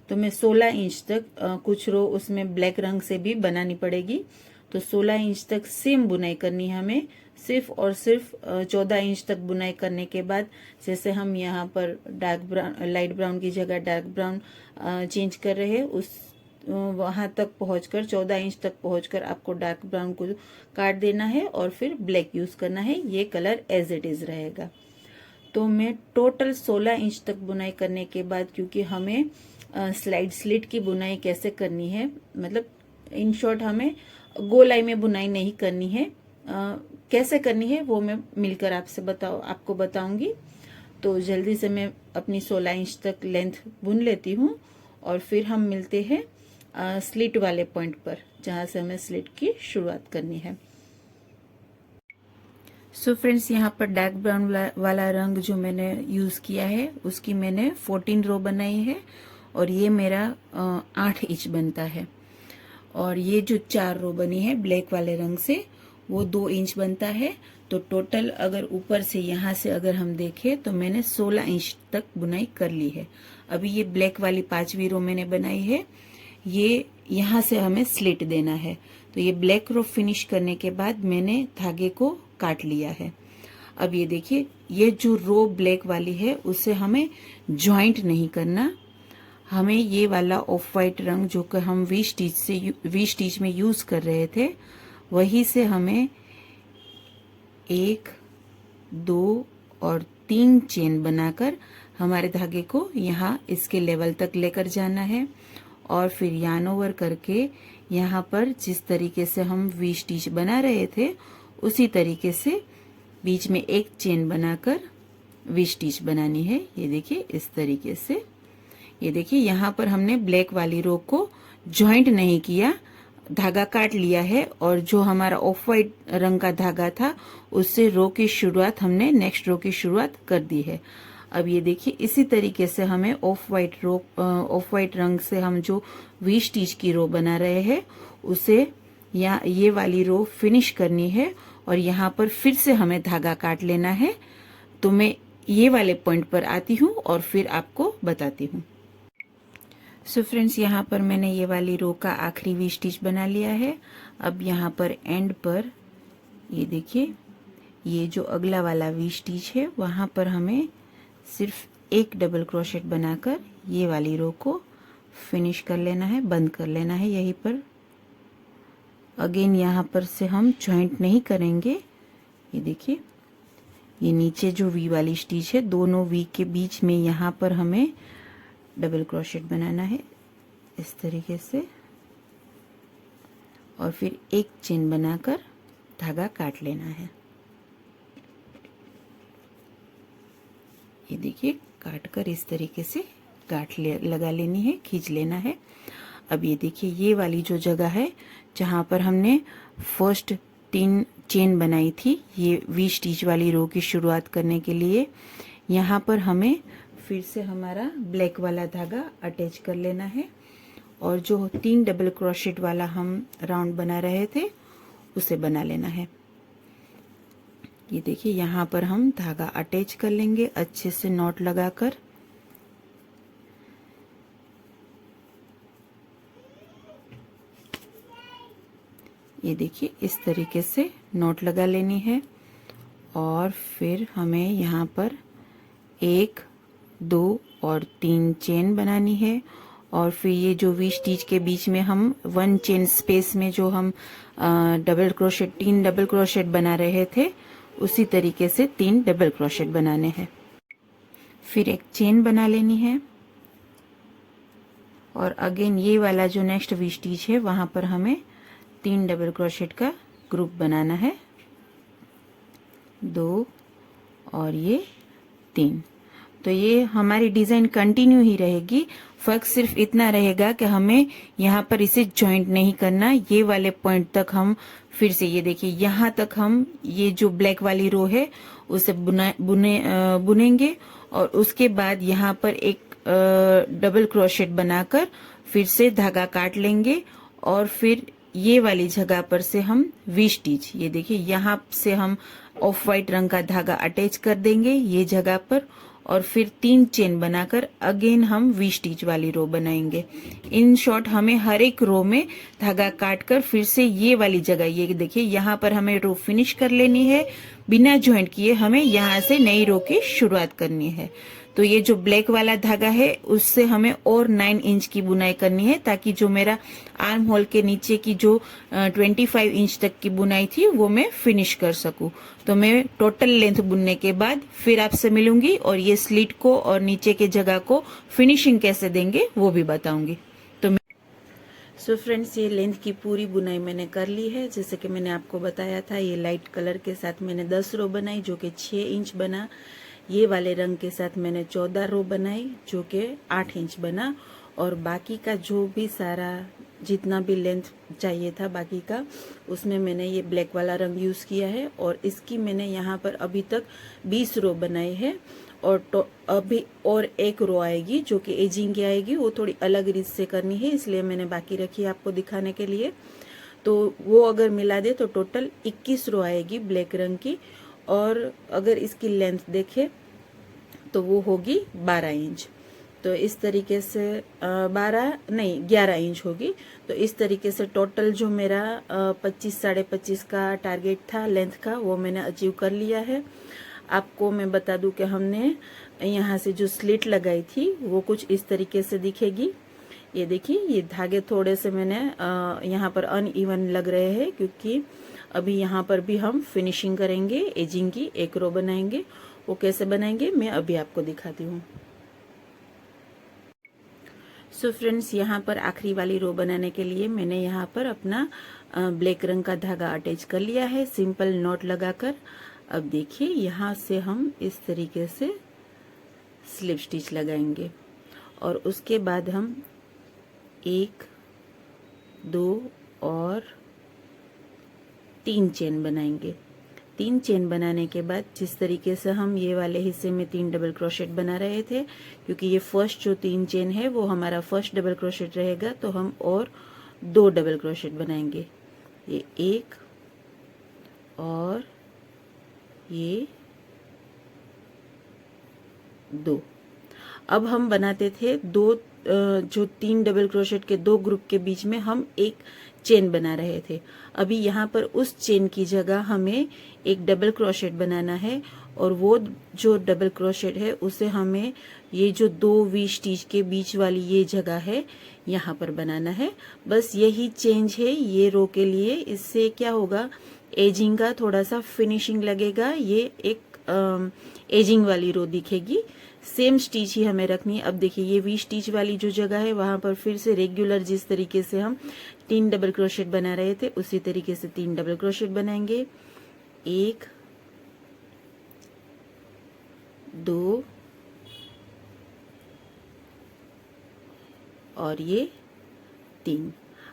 तो मैं 16 इंच तक कुछ रो उसमें ब्लैक रंग से भी बनानी पड़ेगी। तो 16 इंच तक सेम बुनाई करनी है हमें। सिर्फ और सिर्फ 14 इंच तक बुनाई करने के बाद, जैसे हम यहाँ पर डार्क ब्राउन, लाइट ब्राउन की जगह डार्क ब्राउन चेंज कर रहे हैं, उस वहां तक पहुंचकर 14 इंच तक पहुंचकर आपको डार्क ब्राउन को काट देना है और फिर ब्लैक यूज करना है। ये कलर एज इट इज रहेगा। तो मैं टोटल 16 इंच तक बुनाई करने के बाद, क्योंकि हमें स्लाइड स्लिट की बुनाई कैसे करनी है, मतलब इन शॉर्ट हमें गोलाई में बुनाई नहीं करनी है, कैसे करनी है वो मैं मिलकर आपको बताऊंगी। तो जल्दी से मैं अपनी 16 इंच तक लेंथ बुन लेती हूँ और फिर हम मिलते हैं स्लिट वाले पॉइंट पर, जहां से हमें स्लिट की शुरुआत करनी है। सो फ्रेंड्स, यहाँ पर डार्क ब्राउन वाला रंग जो मैंने यूज किया है उसकी मैंने 14 रो बनाई है और ये मेरा 8 इंच बनता है। और ये जो 4 रो बनी है ब्लैक वाले रंग से वो 2 इंच बनता है। तो टोटल अगर ऊपर से यहाँ से अगर हम देखें तो मैंने 16 इंच तक बुनाई कर ली है। अभी ये ब्लैक वाली 5वीं रो मैंने बनाई है, ये यहाँ से हमें स्लिट देना है। तो ये ब्लैक रो फिनिश करने के बाद मैंने धागे को काट लिया है। अब ये देखिए, ये जो रो ब्लैक वाली है उसे हमें ज्वाइंट नहीं करना, हमें ये वाला ऑफ वाइट रंग जो कि हम वी स्टिच में यूज कर रहे थे वही से हमें 1, 2 और 3 चेन बनाकर हमारे धागे को यहाँ इसके लेवल तक लेकर जाना है और फिर यार्न ओवर करके यहाँ पर जिस तरीके से हम वी स्टिच बना रहे थे उसी तरीके से बीच में एक चेन बनाकर वी स्टिच बनानी है। ये देखिए इस तरीके से, ये देखिए यहाँ पर हमने ब्लैक वाली रो को जॉइंट नहीं किया, धागा काट लिया है और जो हमारा ऑफ वाइट रंग का धागा था उससे रो की शुरुआत हमने नेक्स्ट रो की शुरुआत कर दी है। अब ये देखिए इसी तरीके से हमें ऑफ वाइट रंग से हम जो वी स्टिच की रो बना रहे हैं उसे ये वाली रो फिनिश करनी है और यहाँ पर फिर से हमें धागा काट लेना है। तो मैं ये वाले पॉइंट पर आती हूँ और फिर आपको बताती हूँ। सो फ्रेंड्स, यहाँ पर मैंने ये वाली रो का आखिरी वी स्टिच बना लिया है। अब यहाँ पर एंड पर ये देखिए, ये जो अगला वाला वी स्टिच है वहां पर हमें सिर्फ एक डबल क्रोशेट बनाकर ये वाली रो को फिनिश कर लेना है, बंद कर लेना है यहीं पर। अगेन यहाँ पर से हम जॉइंट नहीं करेंगे। ये देखिए, ये नीचे जो वी वाली स्टिच है दोनों वी के बीच में यहाँ पर हमें डबल क्रोशेट बनाना है इस तरीके से और फिर एक चेन बनाकर धागा काट लेना है। ये देखिए, काटकर इस तरीके से लगा लेनी है, खींच लेना है। अब ये देखिए, ये वाली जो जगह है जहां पर हमने फर्स्ट 3 चेन बनाई थी ये वी स्टिच वाली रो की शुरुआत करने के लिए, यहाँ पर हमें फिर से हमारा ब्लैक वाला धागा अटैच कर लेना है और जो 3 डबल क्रोशेट वाला हम राउंड बना रहे थे उसे बना लेना है। ये देखिए, यहाँ पर हम धागा अटैच कर लेंगे अच्छे से नॉट लगाकर। ये देखिए इस तरीके से नॉट लगा लेनी है और फिर हमें यहाँ पर 1, 2 और 3 चेन बनानी है और फिर ये जो वी स्टिच के बीच में हम 1 चेन स्पेस में जो हम 3 डबल क्रोशेट बना रहे थे उसी तरीके से 3 डबल क्रोशेट बनाने हैं। फिर एक चेन बना लेनी है और अगेन ये वाला जो नेक्स्ट वी स्टिच है वहां पर हमें 3 डबल क्रोशेट का ग्रुप बनाना है, 2 और ये 3। तो ये हमारी डिजाइन कंटिन्यू ही रहेगी। फर्क सिर्फ इतना रहेगा कि हमें यहाँ पर इसे जॉइंट नहीं करना। ये वाले पॉइंट तक हम फिर से, ये देखिए यहाँ तक हम ये जो ब्लैक वाली रो है उसे बुनेंगे और उसके बाद यहाँ पर एक डबल क्रोशेट बनाकर फिर से धागा काट लेंगे और फिर ये वाली जगह पर से हम वी स्टिच, ये देखिए यहाँ से हम ऑफ वाइट रंग का धागा अटैच कर देंगे ये जगह पर और फिर 3 चेन बनाकर अगेन हम वी स्टिच वाली रो बनाएंगे। इन शॉर्ट हमें हर एक रो में धागा काट कर फिर से ये वाली जगह, ये देखिए यहाँ पर हमें रो फिनिश कर लेनी है। बिना ज्वाइंट किए हमें यहाँ से नई रो की शुरुआत करनी है। तो ये जो ब्लैक वाला धागा है उससे हमें और 9 इंच की बुनाई करनी है ताकि जो मेरा आर्म होल के नीचे की जो 25 इंच तक की बुनाई थी वो मैं फिनिश कर सकूं। तो मैं टोटल लेंथ बुनने के बाद फिर आपसे मिलूंगी और ये स्लिट को और नीचे के जगह को फिनिशिंग कैसे देंगे वो भी बताऊंगी। तो सो फ्रेंड्स, ये लेंथ की पूरी बुनाई मैंने कर ली है। जैसे कि मैंने आपको बताया था, ये लाइट कलर के साथ मैंने 10 रो बनाई जो कि 6 इंच बना। ये वाले रंग के साथ मैंने 14 रो बनाई जो कि 8 इंच बना। और बाकी का जो भी सारा जितना भी लेंथ चाहिए था बाकी का, उसमें मैंने ये ब्लैक वाला रंग यूज़ किया है। और इसकी मैंने यहाँ पर अभी तक 20 रो बनाई है। और तो अभी और एक रो आएगी जो कि एजिंग की आएगी, वो थोड़ी अलग रीत से करनी है, इसलिए मैंने बाकी रखी है आपको दिखाने के लिए। तो वो अगर मिला दे तो टोटल 21 रो आएगी ब्लैक रंग की। और अगर इसकी लेंथ देखे तो वो होगी 12 इंच। तो इस तरीके से 11 इंच होगी। तो इस तरीके से टोटल जो मेरा 25 साढ़े 25 का टारगेट था लेंथ का, वो मैंने अचीव कर लिया है। आपको मैं बता दूं कि हमने यहाँ से जो स्लिट लगाई थी वो कुछ इस तरीके से दिखेगी। ये देखिए, ये धागे थोड़े से मैंने यहाँ पर अनइवन लग रहे हैं क्योंकि अभी यहाँ पर भी हम फिनिशिंग करेंगे, एजिंग की एक रो बनाएंगे। वो कैसे बनाएंगे मैं अभी आपको दिखाती हूँ। सो फ्रेंड्स, यहाँ पर आखिरी वाली रो बनाने के लिए मैंने यहाँ पर अपना ब्लैक रंग का धागा अटैच कर लिया है सिंपल नॉट लगाकर। अब देखिए, यहाँ से हम इस तरीके से स्लिप स्टिच लगाएंगे और उसके बाद हम 1 2 और 3 चेन बनाएंगे। 3 चेन बनाने के बाद जिस तरीके से हम ये वाले हिस्से में 3 डबल क्रोशेट बना रहे थे, क्योंकि ये फर्स्ट जो 3 चेन है वो हमारा फर्स्ट डबल क्रोशेट रहेगा, तो हम और 2 डबल क्रोशेट बनाएंगे। ये 1 और ये 2। अब हम बनाते थे जो 3 डबल क्रोशेट के 2 ग्रुप के बीच में हम एक चेन बना रहे थे। अभी यहाँ पर उस चेन की जगह हमें एक डबल क्रोशेट बनाना है और वो जो डबल क्रोशेट है उसे हमें ये जो 2 वी स्टिच के बीच वाली ये जगह है यहाँ पर बनाना है। बस यही चेंज है ये रो के लिए। इससे क्या होगा, एजिंग का थोड़ा सा फिनिशिंग लगेगा, ये एक एजिंग वाली रो दिखेगी। सेम स्टिच ही हमें रखनी है। अब देखिए, ये वी स्टिच वाली जो जगह है वहां पर फिर से रेगुलर जिस तरीके से हम 3 डबल क्रोशेट बना रहे थे उसी तरीके से 3 डबल क्रोशेट बनाएंगे। 1 2 और ये 3।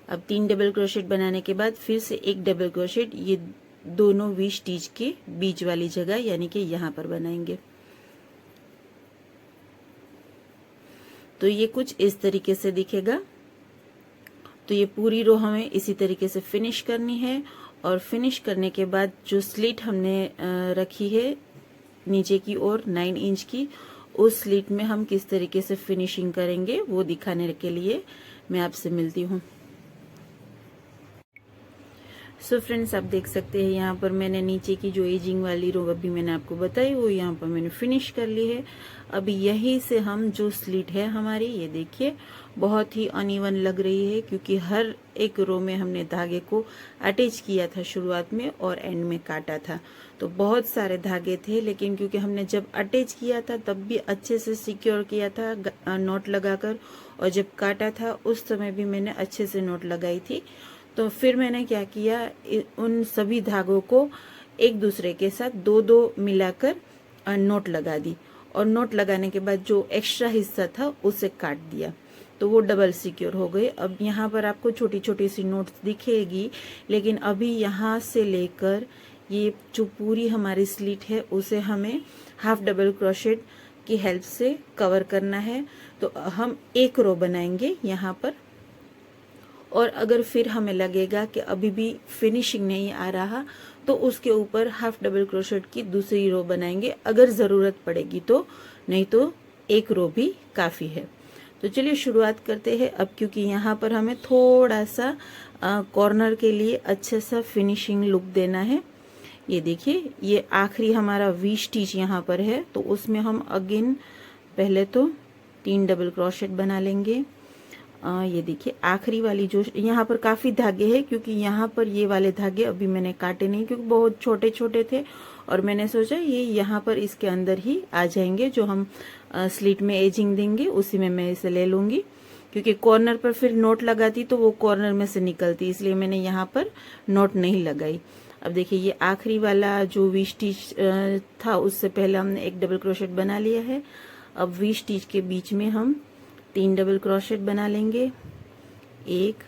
अब 3 डबल क्रोशेट बनाने के बाद फिर से एक डबल क्रोशेट ये दोनों वी स्टिच के बीच वाली जगह यानी कि यहाँ पर बनाएंगे। तो ये कुछ इस तरीके से दिखेगा। तो ये पूरी रो हमें इसी तरीके से फिनिश करनी है। और फिनिश करने के बाद जो स्लिट हमने रखी है नीचे की ओर 9 इंच की, उस स्लिट में हम किस तरीके से फिनिशिंग करेंगे वो दिखाने के लिए मैं आपसे मिलती हूँ। सो फ्रेंड्स, आप देख सकते हैं यहाँ पर मैंने नीचे की जो एजिंग वाली रो अभी मैंने आपको बताई वो यहाँ पर मैंने फिनिश कर ली है। अभी यही से हम जो स्लिट है हमारी, ये देखिए बहुत ही अनइवन लग रही है क्योंकि हर एक रो में हमने धागे को अटैच किया था शुरुआत में और एंड में काटा था। तो बहुत सारे धागे थे, लेकिन क्योंकि हमने जब अटैच किया था तब भी अच्छे से सिक्योर किया था नॉट लगाकर, और जब काटा था उस समय भी मैंने अच्छे से नॉट लगाई थी। तो फिर मैंने क्या किया, उन सभी धागों को एक दूसरे के साथ 2-2 मिलाकर नोट लगा दी, और नोट लगाने के बाद जो एक्स्ट्रा हिस्सा था उसे काट दिया, तो वो डबल सिक्योर हो गए। अब यहाँ पर आपको छोटी छोटी सी नोट्स दिखेगी, लेकिन अभी यहाँ से लेकर ये जो पूरी हमारी स्लीट है उसे हमें हाफ डबल क्रोशेट की हेल्प से कवर करना है। तो हम एक रो बनाएंगे यहाँ पर, और अगर फिर हमें लगेगा कि अभी भी फिनिशिंग नहीं आ रहा तो उसके ऊपर हाफ डबल क्रोशेट की दूसरी रो बनाएंगे अगर ज़रूरत पड़ेगी तो, नहीं तो एक रो भी काफ़ी है। तो चलिए शुरुआत करते हैं अब, क्योंकि यहाँ पर हमें थोड़ा सा कॉर्नर के लिए अच्छा सा फिनिशिंग लुक देना है। ये देखिए, ये आखिरी हमारा वी स्टिच यहाँ पर है, तो उसमें हम अगेन पहले तो 3 डबल क्रोशेट बना लेंगे। ये देखिए आखिरी वाली जो यहाँ पर काफ़ी धागे हैं, क्योंकि यहाँ पर ये वाले धागे अभी मैंने काटे नहीं क्योंकि बहुत छोटे छोटे थे, और मैंने सोचा ये यहाँ पर इसके अंदर ही आ जाएंगे, जो हम स्लीट में एजिंग देंगे उसी में मैं इसे ले लूँगी, क्योंकि कॉर्नर पर फिर नोट लगाती तो वो कॉर्नर में से निकलती, इसलिए मैंने यहाँ पर नोट नहीं लगाई। अब देखिए ये आखिरी वाला जो वी स्टिच था उससे पहले हमने एक डबल क्रोशेट बना लिया है। अब वी स्टिच के बीच में हम 3 डबल क्रोशेट बना लेंगे, 1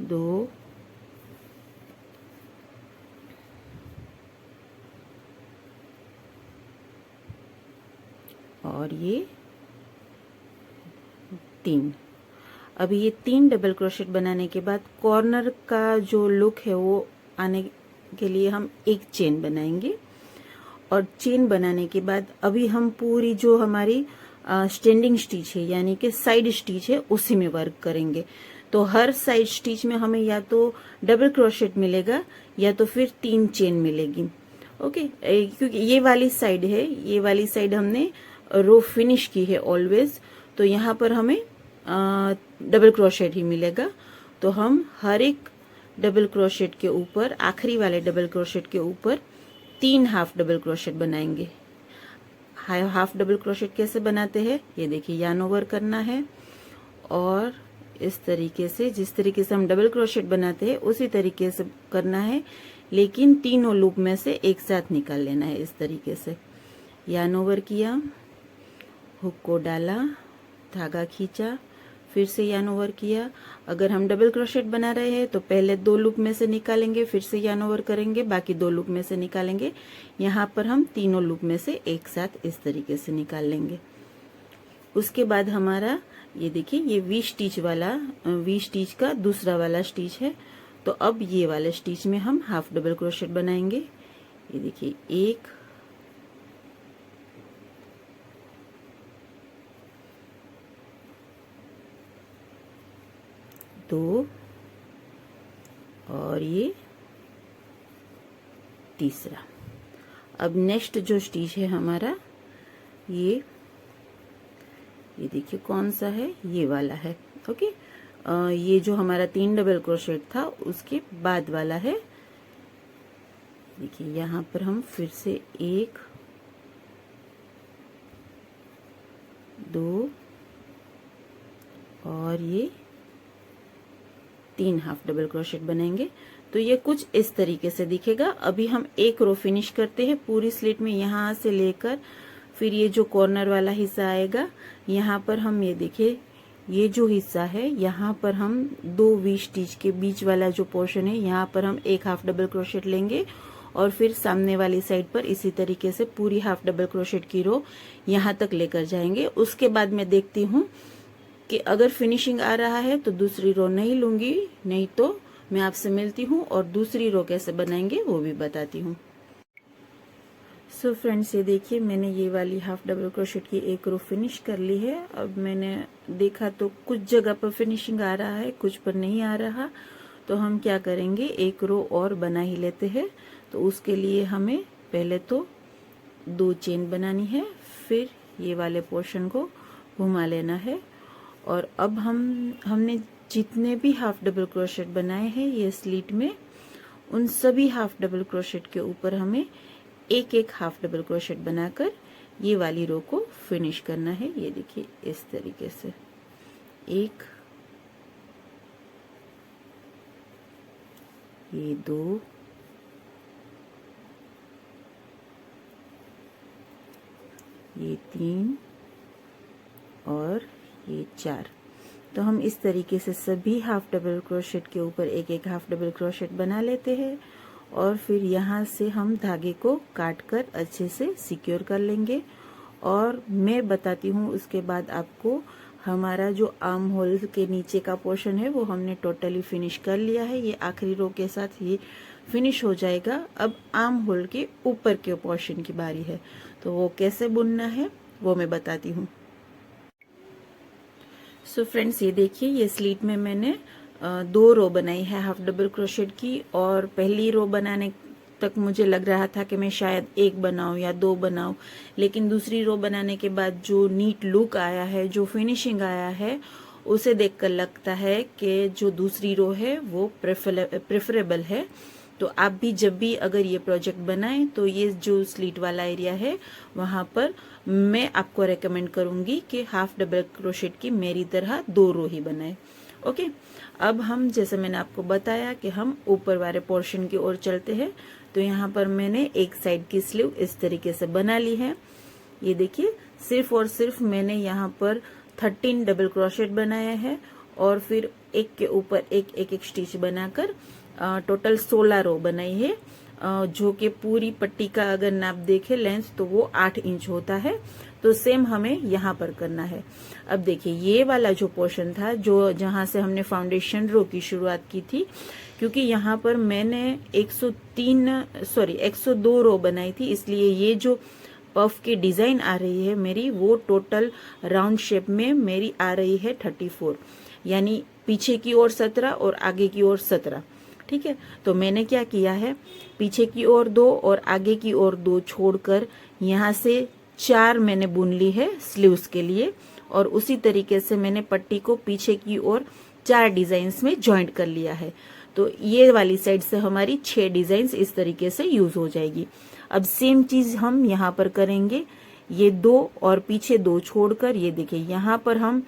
2 और ये 3। अभी ये 3 डबल क्रोशेट बनाने के बाद कॉर्नर का जो लुक है वो आने के लिए हम एक चेन बनाएंगे, और चेन बनाने के बाद अभी हम पूरी जो हमारी स्टैंडिंग स्टिच है यानी कि साइड स्टिच है उसी में वर्क करेंगे। तो हर साइड स्टिच में हमें या तो डबल क्रोशेट मिलेगा या तो फिर 3 चेन मिलेगी। ओके, क्योंकि ये वाली साइड है, ये वाली साइड हमने रो फिनिश की है ऑलवेज, तो यहाँ पर हमें डबल क्रोशेट ही मिलेगा। तो हम हर एक डबल क्रोशेट के ऊपर, आखिरी वाले डबल क्रोशेट के ऊपर 3 हाफ डबल क्रोशेट बनाएंगे। हाफ डबल क्रोशेट कैसे बनाते हैं, ये देखिए, यार्न ओवर करना है और इस तरीके से, जिस तरीके से हम डबल क्रोशेट बनाते हैं उसी तरीके से करना है, लेकिन तीनों लूप में से एक साथ निकाल लेना है। इस तरीके से यार्न ओवर किया, हुक को डाला, धागा खींचा, फिर से यार्न ओवर किया। अगर हम डबल क्रोशेट बना रहे हैं तो पहले 2 लूप में से निकालेंगे, फिर से यार्न ओवर करेंगे, बाकी 2 लूप में से निकालेंगे। यहाँ पर हम तीनों लूप में से एक साथ इस तरीके से निकाल लेंगे। उसके बाद हमारा ये देखिए, ये वी स्टिच वाला, वी स्टिच का दूसरा वाला स्टिच है, तो अब ये वाले स्टिच में हम हाफ डबल क्रोशेट बनाएंगे। ये देखिए, 1 2 और ये तीसरा। अब नेक्स्ट जो स्टिच है हमारा, ये देखिए कौन सा है, ये वाला है। ओके, ये जो हमारा 3 डबल क्रोशेट था उसके बाद वाला है। देखिए यहाँ पर हम फिर से 1 2 और ये 3 हाफ डबल क्रोशेट बनाएंगे। तो ये कुछ इस तरीके से दिखेगा। अभी हम एक रो फिनिश करते हैं पूरी स्लिट में, यहाँ से लेकर फिर ये जो कॉर्नर वाला हिस्सा आएगा, यहाँ पर हम ये देखिए, ये जो हिस्सा है यहाँ पर हम 2 वी स्टिच के बीच वाला जो पोर्शन है यहाँ पर हम 1 हाफ डबल क्रोशेट लेंगे, और फिर सामने वाली साइड पर इसी तरीके से पूरी हाफ डबल क्रोशेट की रो यहाँ तक लेकर जाएंगे। उसके बाद मैं देखती हूँ कि अगर फिनिशिंग आ रहा है तो दूसरी रो नहीं लूंगी, नहीं तो मैं आपसे मिलती हूँ और दूसरी रो कैसे बनाएंगे वो भी बताती हूँ। सो फ्रेंड्स, ये देखिए, मैंने ये वाली हाफ डबल क्रोशेट की एक रो फिनिश कर ली है। अब मैंने देखा तो कुछ जगह पर फिनिशिंग आ रहा है, कुछ पर नहीं आ रहा, तो हम क्या करेंगे, एक रो और बना ही लेते हैं। तो उसके लिए हमें पहले तो 2 चेन बनानी है, फिर ये वाले पोर्शन को घुमा लेना है, और अब हमने जितने भी हाफ डबल क्रोशेट बनाए हैं ये स्लीट में, उन सभी हाफ डबल क्रोशेट के ऊपर हमें एक एक हाफ डबल क्रोशेट बनाकर ये वाली रो को फिनिश करना है। ये देखिए इस तरीके से, 1 ये 2, ये 3 और ये 4। तो हम इस तरीके से सभी हाफ डबल क्रोशेट के ऊपर एक एक हाफ डबल क्रोशेट बना लेते हैं और फिर यहाँ से हम धागे को काट कर अच्छे से सिक्योर कर लेंगे। और मैं बताती हूँ उसके बाद आपको, हमारा जो आर्म होल के नीचे का पोर्शन है वो हमने टोटली फिनिश कर लिया है। ये आखिरी रो के साथ ये फिनिश हो जाएगा। अब आर्म होल के ऊपर के पोर्शन की बारी है, तो वो कैसे बुनना है वो मैं बताती हूँ। सो फ्रेंड्स, ये देखिए, ये स्लीट में मैंने 2 रो बनाई है हाफ डबल क्रोशेट की। और पहली रो बनाने तक मुझे लग रहा था कि मैं शायद 1 बनाऊं या 2 बनाऊं, लेकिन दूसरी रो बनाने के बाद जो नीट लुक आया है, जो फिनिशिंग आया है, उसे देखकर लगता है कि जो दूसरी रो है वो प्रेफरेबल है। तो आप भी जब भी अगर ये प्रोजेक्ट बनाएं तो ये जो स्लीट वाला एरिया है वहां पर मैं आपको रेकमेंड करूंगी कि हाफ डबल क्रोशेट की मेरी तरह 2 रो ही बनाएं। ओके, अब हम, जैसे मैंने आपको बताया कि हम ऊपर वाले पोर्शन की ओर चलते हैं। तो यहाँ पर मैंने एक साइड की स्लीव इस तरीके से बना ली है। ये देखिए, सिर्फ और सिर्फ मैंने यहाँ पर 13 डबल क्रोशेट बनाया है और फिर एक के ऊपर एक एक एक स्टिच बनाकर टोटल 16 रो बनाई है, जो कि पूरी पट्टी का अगर नाप देखे लेंथ तो वो 8 इंच होता है। तो सेम हमें यहाँ पर करना है। अब देखिए, ये वाला जो पोर्शन था, जो जहां से हमने फाउंडेशन रो की शुरुआत की थी, क्योंकि यहाँ पर मैंने 102 रो बनाई थी, इसलिए ये जो पफ की डिजाइन आ रही है मेरी, वो टोटल राउंड शेप में मेरी आ रही है 34, यानी पीछे की ओर 17 और आगे की ओर 17। ठीक है, तो मैंने क्या किया है, पीछे की ओर 2 और आगे की ओर 2 छोड़कर यहाँ से 4 मैंने बुन ली है स्लीव्स के लिए। और उसी तरीके से मैंने पट्टी को पीछे की ओर 4 डिजाइन्स में जॉइंट कर लिया है। तो ये वाली साइड से हमारी 6 डिजाइन्स इस तरीके से यूज हो जाएगी। अब सेम चीज हम यहाँ पर करेंगे, ये 2 और पीछे 2 छोड़कर, ये देखिए यहाँ पर हम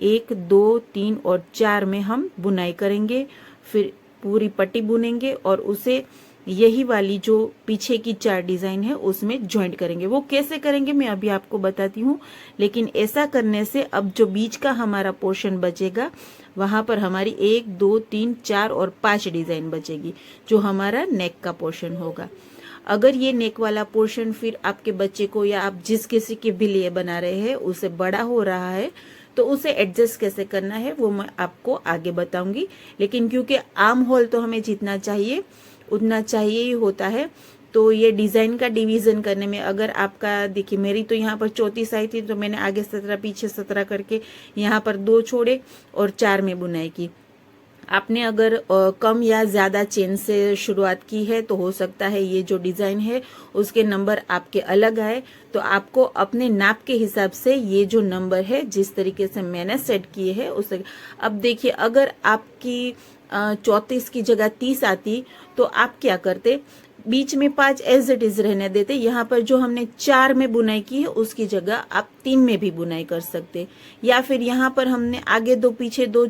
1, 2, 3 और 4 में हम बुनाई करेंगे, फिर पूरी पट्टी बुनेंगे और उसे यही वाली जो पीछे की 4 डिजाइन है उसमें ज्वाइंट करेंगे। वो कैसे करेंगे मैं अभी आपको बताती हूँ, लेकिन ऐसा करने से अब जो बीच का हमारा पोर्शन बचेगा वहां पर हमारी 1, 2, 3, 4 और 5 डिजाइन बचेगी, जो हमारा नेक का पोर्शन होगा। अगर ये नेक वाला पोर्शन फिर आपके बच्चे को या आप जिस किसी के भी लिए बना रहे हैं उसे बड़ा हो रहा है, तो उसे एडजस्ट कैसे करना है वो मैं आपको आगे बताऊंगी। लेकिन क्योंकि आर्म होल तो हमें जितना चाहिए उतना चाहिए ही होता है, तो ये डिजाइन का डिवीजन करने में, अगर आपका, देखिए मेरी तो यहाँ पर 34 आई थी, तो मैंने आगे 17 पीछे 17 करके यहाँ पर 2 छोड़े और 4 में बुनाई की। आपने अगर कम या ज्यादा चेन से शुरुआत की है तो हो सकता है ये जो डिजाइन है उसके नंबर आपके अलग आए, तो आपको अपने नाप के हिसाब से ये जो नंबर है जिस तरीके से मैंने सेट किए हैं उसे, अब देखिए अगर आपकी 34 की जगह 30 आती तो आप क्या करते, बीच में 5 एज इट इज रहने देते। यहाँ पर जो हमने 4 में बुनाई की है उसकी जगह आप 3 में भी बुनाई कर सकते, या फिर यहाँ पर हमने आगे 2 पीछे 2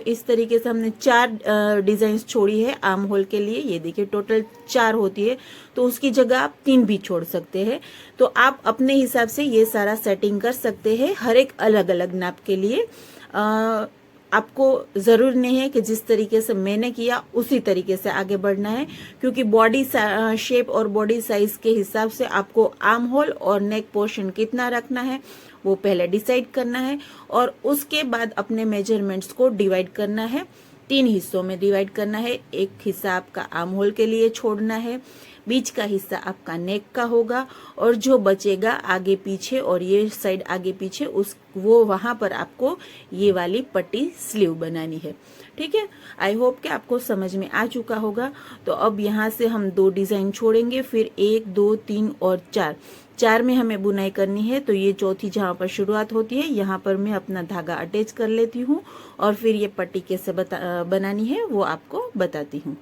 इस तरीके से हमने 4 डिजाइन छोड़ी है आर्म होल के लिए। ये देखिए टोटल 4 होती है, तो उसकी जगह आप 3 भी छोड़ सकते हैं। तो आप अपने हिसाब से ये सारा सेटिंग कर सकते हैं, हर एक अलग अलग नाप के लिए। आपको जरूर नहीं है कि जिस तरीके से मैंने किया उसी तरीके से आगे बढ़ना है, क्योंकि बॉडी शेप और बॉडी साइज के हिसाब से आपको आर्म होल और नेक पोर्शन कितना रखना है वो पहले डिसाइड करना है, और उसके बाद अपने मेजरमेंट्स को डिवाइड करना है, 3 हिस्सों में डिवाइड करना है। एक हिस्सा आपका आर्म होल के लिए छोड़ना है, बीच का हिस्सा आपका नेक का होगा, और जो बचेगा आगे पीछे और ये साइड आगे पीछे वो वहां पर आपको ये वाली पट्टी स्लीव बनानी है। ठीक है, आई होप कि आपको समझ में आ चुका होगा। तो अब यहाँ से हम 2 डिजाइन छोड़ेंगे, फिर 1, 2, 3 और 4 में हमें बुनाई करनी है। तो ये चौथी जहाँ पर शुरुआत होती है यहाँ पर मैं अपना धागा अटैच कर लेती हूँ, और फिर ये पट्टी कैसे बनानी है वो आपको बताती हूँ।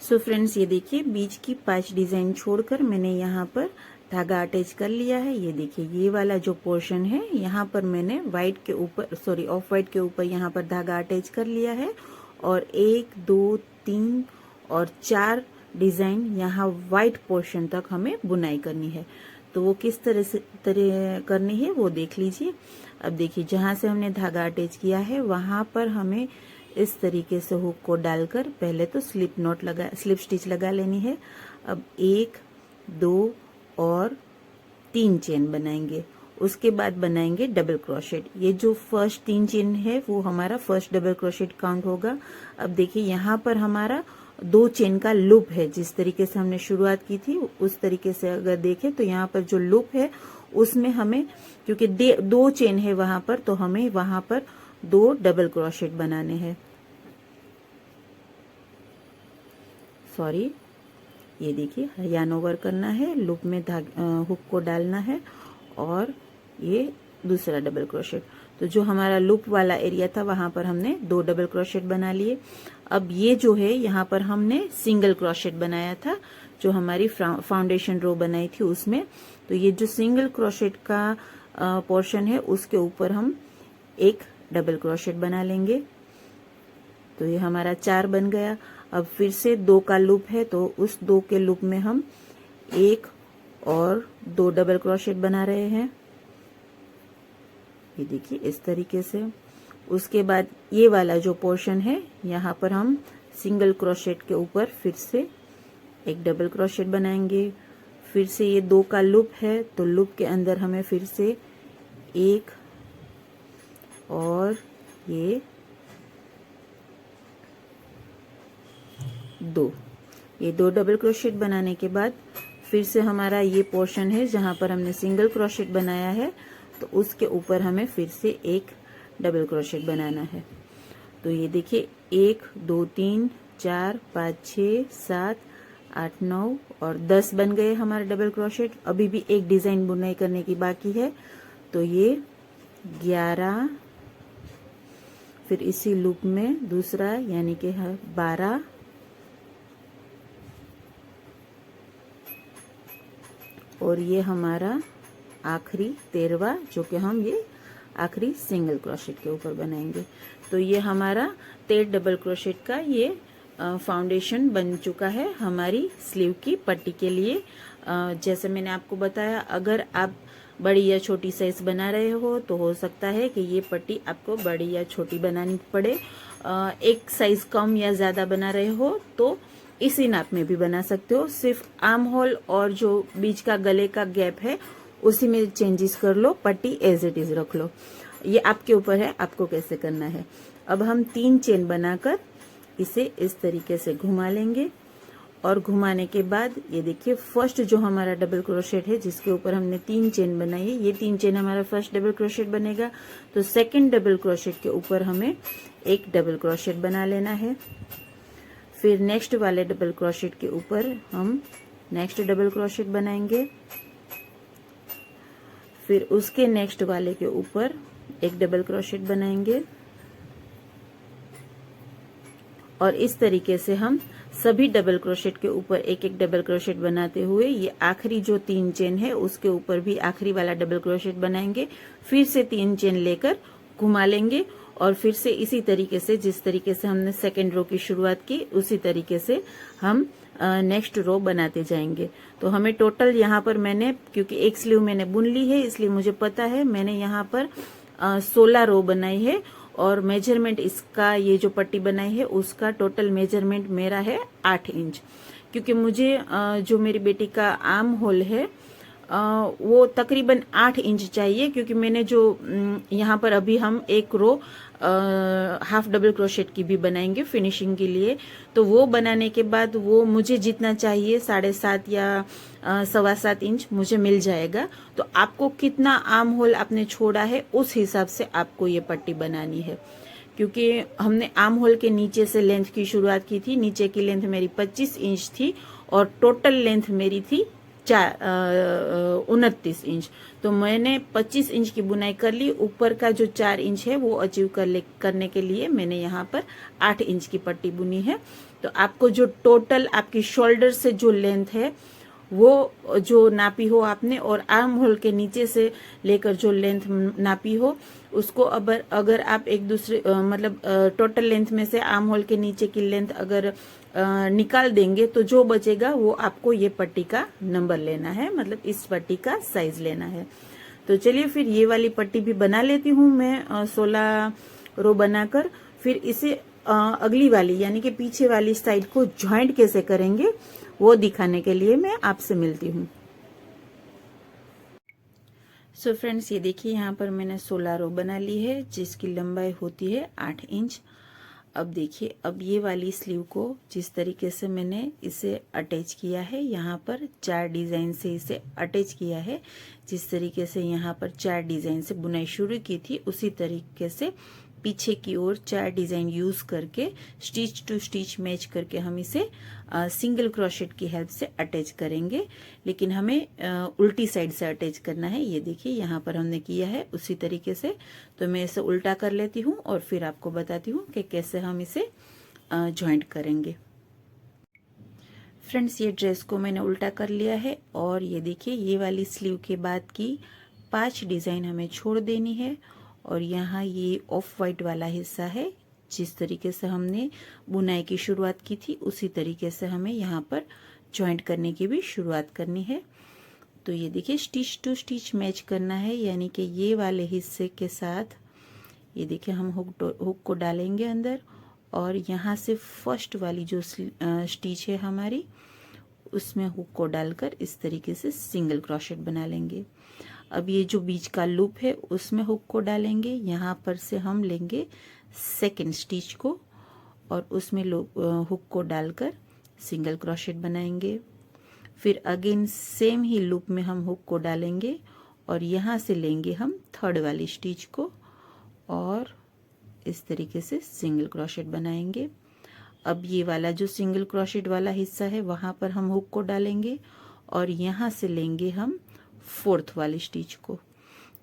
सो फ्रेंड्स, ये देखिए बीच की 5 डिजाइन छोड़कर मैंने यहाँ पर धागा अटैच कर लिया है। ये देखिए ये वाला जो पोर्शन है यहाँ पर मैंने ऑफ वाइट के ऊपर यहाँ पर धागा अटैच कर लिया है, और 1, 2, 3 और 4 डिजाइन यहाँ वाइट पोर्शन तक हमें बुनाई करनी है। तो वो किस तरह करनी है वो देख लीजिए। अब देखिए जहां से हमने धागा अटैच किया है वहां पर हमें इस तरीके से हुक को डालकर पहले तो स्लिप स्टिच लगा लेनी है। अब 1, 2 और 3 चेन बनाएंगे। उसके बाद बनाएंगे डबल क्रोशेट। ये जो फर्स्ट 3 चेन है वो हमारा फर्स्ट डबल क्रोशेट काउंट होगा। अब देखिए यहाँ पर हमारा 2 चेन का लूप है। जिस तरीके से हमने शुरुआत की थी उस तरीके से अगर देखें तो यहाँ पर जो लूप है उसमें हमें, क्योंकि 2 चेन है वहां पर, तो हमें वहां पर 2 डबल क्रोशेट बनाने हैं। सॉरी, ये देखिए यार्न ओवर करना है, लूप में हुक को डालना है और ये दूसरा डबल क्रोशेट। तो जो हमारा लूप वाला एरिया था वहां पर हमने 2 डबल क्रोशेट बना लिए। अब ये जो है यहाँ पर हमने सिंगल क्रोशेट बनाया था जो हमारी फाउंडेशन रो बनाई थी उसमें। तो ये जो सिंगल क्रोशेट का पोर्शन है उसके ऊपर हम 1 डबल क्रोशेट बना लेंगे। तो ये हमारा 4 बन गया। अब फिर से 2 का लूप है तो उस 2 के लूप में हम 1 और 2 डबल क्रोशेट बना रहे हैं। ये देखिए इस तरीके से। उसके बाद ये वाला जो पोर्शन है यहाँ पर हम सिंगल क्रोशेट के ऊपर फिर से 1 डबल क्रोशेट बनाएंगे। फिर से ये 2 का लूप है तो लूप के अंदर हमें फिर से 1 और ये 2, ये 2 डबल क्रोशेट बनाने के बाद फिर से हमारा ये पोर्शन है जहां पर हमने सिंगल क्रोशेट बनाया है तो उसके ऊपर हमें फिर से 1 डबल क्रोशेट बनाना है। तो ये देखिए 1, 2, 3, 4, 5, 6, 7, 8, 9 और 10 बन गए हमारे डबल क्रोशेट। अभी भी एक डिजाइन बुनाई करने की बाकी है। तो ये 11, फिर इसी लूप में दूसरा यानी कि 12 और ये हमारा आखिरी 13वां जो कि हम ये आखिरी सिंगल क्रोशेट के ऊपर बनाएंगे। तो ये हमारा 13 डबल क्रोशेट का ये फाउंडेशन बन चुका है हमारी स्लीव की पट्टी के लिए। जैसे मैंने आपको बताया अगर आप बड़ी या छोटी साइज बना रहे हो तो हो सकता है कि ये पट्टी आपको बड़ी या छोटी बनानी पड़े। एक साइज कम या ज्यादा बना रहे हो तो इसी नाप में भी बना सकते हो। सिर्फ आर्म होल और जो बीच का गले का गैप है उसी में चेंजेस कर लो, पट्टी एज इट इज रख लो। ये आपके ऊपर है आपको कैसे करना है। अब हम 3 चेन बनाकर इसे इस तरीके से घुमा लेंगे और घुमाने के बाद ये देखिए फर्स्ट जो हमारा डबल क्रोशेट है जिसके ऊपर हमने 3 चेन बनाई है, ये 3 चेन हमारा फर्स्ट डबल क्रोशेट बनेगा। तो सेकंड डबल क्रोशेट के ऊपर हमें 1 डबल क्रोशेट बना लेना है। फिर नेक्स्ट वाले डबल क्रोशेट के ऊपर हम नेक्स्ट डबल क्रोशेट बनाएंगे। फिर उसके नेक्स्ट वाले के ऊपर 1 डबल क्रोशेट बनाएंगे और इस तरीके से हम सभी डबल क्रोशेट के ऊपर 1-1 डबल क्रोशेट बनाते हुए ये आखिरी जो 3 चेन है उसके ऊपर भी आखिरी वाला डबल क्रोशेट बनाएंगे। फिर से 3 चेन लेकर घुमा लेंगे और फिर से इसी तरीके से जिस तरीके से हमने सेकेंड रो की शुरुआत की उसी तरीके से हम नेक्स्ट रो बनाते जाएंगे। तो हमें टोटल यहाँ पर मैंने, क्योंकि एक स्लीव मैंने बुन ली है इसलिए मुझे पता है, मैंने यहाँ पर 16 रो बनाई है और मेजरमेंट इसका ये जो पट्टी बनाई है उसका टोटल मेजरमेंट मेरा है 8 इंच। क्योंकि मुझे जो मेरी बेटी का आर्म होल है वो तकरीबन 8 इंच चाहिए, क्योंकि मैंने जो यहाँ पर अभी हम एक रो हाफ डबल क्रोशेट की भी बनाएंगे फिनिशिंग के लिए। तो वो बनाने के बाद वो मुझे जितना चाहिए 7.5 या 7.25 इंच मुझे मिल जाएगा। तो आपको कितना आर्म होल आपने छोड़ा है उस हिसाब से आपको ये पट्टी बनानी है। क्योंकि हमने आर्म होल के नीचे से लेंथ की शुरुआत की थी। नीचे की लेंथ मेरी 25 इंच थी और टोटल लेंथ मेरी थी 29 इंच। तो मैंने 25 इंच की बुनाई कर ली। ऊपर का जो 4 इंच है वो अचीव करने के लिए मैंने यहाँ पर 8 इंच की पट्टी बुनी है। तो आपको जो टोटल आपकी शोल्डर से जो लेंथ है वो जो नापी हो आपने और आर्म होल के नीचे से लेकर जो लेंथ नापी हो उसको अगर आप एक दूसरे मतलब टोटल लेंथ में से आर्म होल के नीचे की लेंथ अगर निकाल देंगे तो जो बचेगा वो आपको ये पट्टी का नंबर लेना है, मतलब इस पट्टी का साइज लेना है। तो चलिए फिर ये वाली पट्टी भी बना लेती हूँ मैं 16 रो बनाकर। फिर इसे अगली वाली यानी कि पीछे वाली साइड को ज्वाइंट कैसे करेंगे वो दिखाने के लिए मैं आपसे मिलती हूँ। सो फ्रेंड्स, ये देखिए यहाँ पर मैंने 16 रो बना ली है जिसकी लंबाई होती है 8 इंच। अब देखिए, अब ये वाली स्लीव को जिस तरीके से मैंने इसे अटैच किया है, यहाँ पर 4 डिजाइन से इसे अटैच किया है। जिस तरीके से यहाँ पर 4 डिजाइन से बुनाई शुरू की थी उसी तरीके से पीछे की ओर 4 डिजाइन यूज करके स्टिच टू स्टिच मैच करके हम इसे सिंगल क्रोशेट की हेल्प से अटैच करेंगे। लेकिन हमें उल्टी साइड से अटैच करना है। ये देखिए यहाँ पर हमने किया है उसी तरीके से। तो मैं इसे उल्टा कर लेती हूँ और फिर आपको बताती हूँ कि कैसे हम इसे ज्वाइंट करेंगे। फ्रेंड्स, ये ड्रेस को मैंने उल्टा कर लिया है और ये देखिए ये वाली स्लीव के बाद की 5 डिजाइन हमें छोड़ देनी है। और यहाँ ये ऑफ वाइट वाला हिस्सा है, जिस तरीके से हमने बुनाई की शुरुआत की थी उसी तरीके से हमें यहाँ पर ज्वाइंट करने की भी शुरुआत करनी है। तो ये देखिए स्टिच टू स्टिच मैच करना है, यानी कि ये वाले हिस्से के साथ ये देखिए हम हुक को डालेंगे अंदर और यहाँ से फर्स्ट वाली जो स्टिच है हमारी उसमें हुक को डालकर इस तरीके से सिंगल क्रोशेट बना लेंगे। अब ये जो बीच का लूप है उसमें हुक को डालेंगे, यहाँ पर से हम लेंगे सेकेंड स्टिच को और उसमें हुक को डालकर सिंगल क्रोशेट बनाएंगे। फिर अगेन सेम ही लूप में हम हुक को डालेंगे और यहाँ से लेंगे हम थर्ड वाली स्टिच को और इस तरीके से सिंगल क्रोशेट बनाएंगे। अब ये वाला जो सिंगल क्रोशेट वाला हिस्सा है वहाँ पर हम हुक को डालेंगे और यहाँ से लेंगे हम फोर्थ वाली स्टिच को।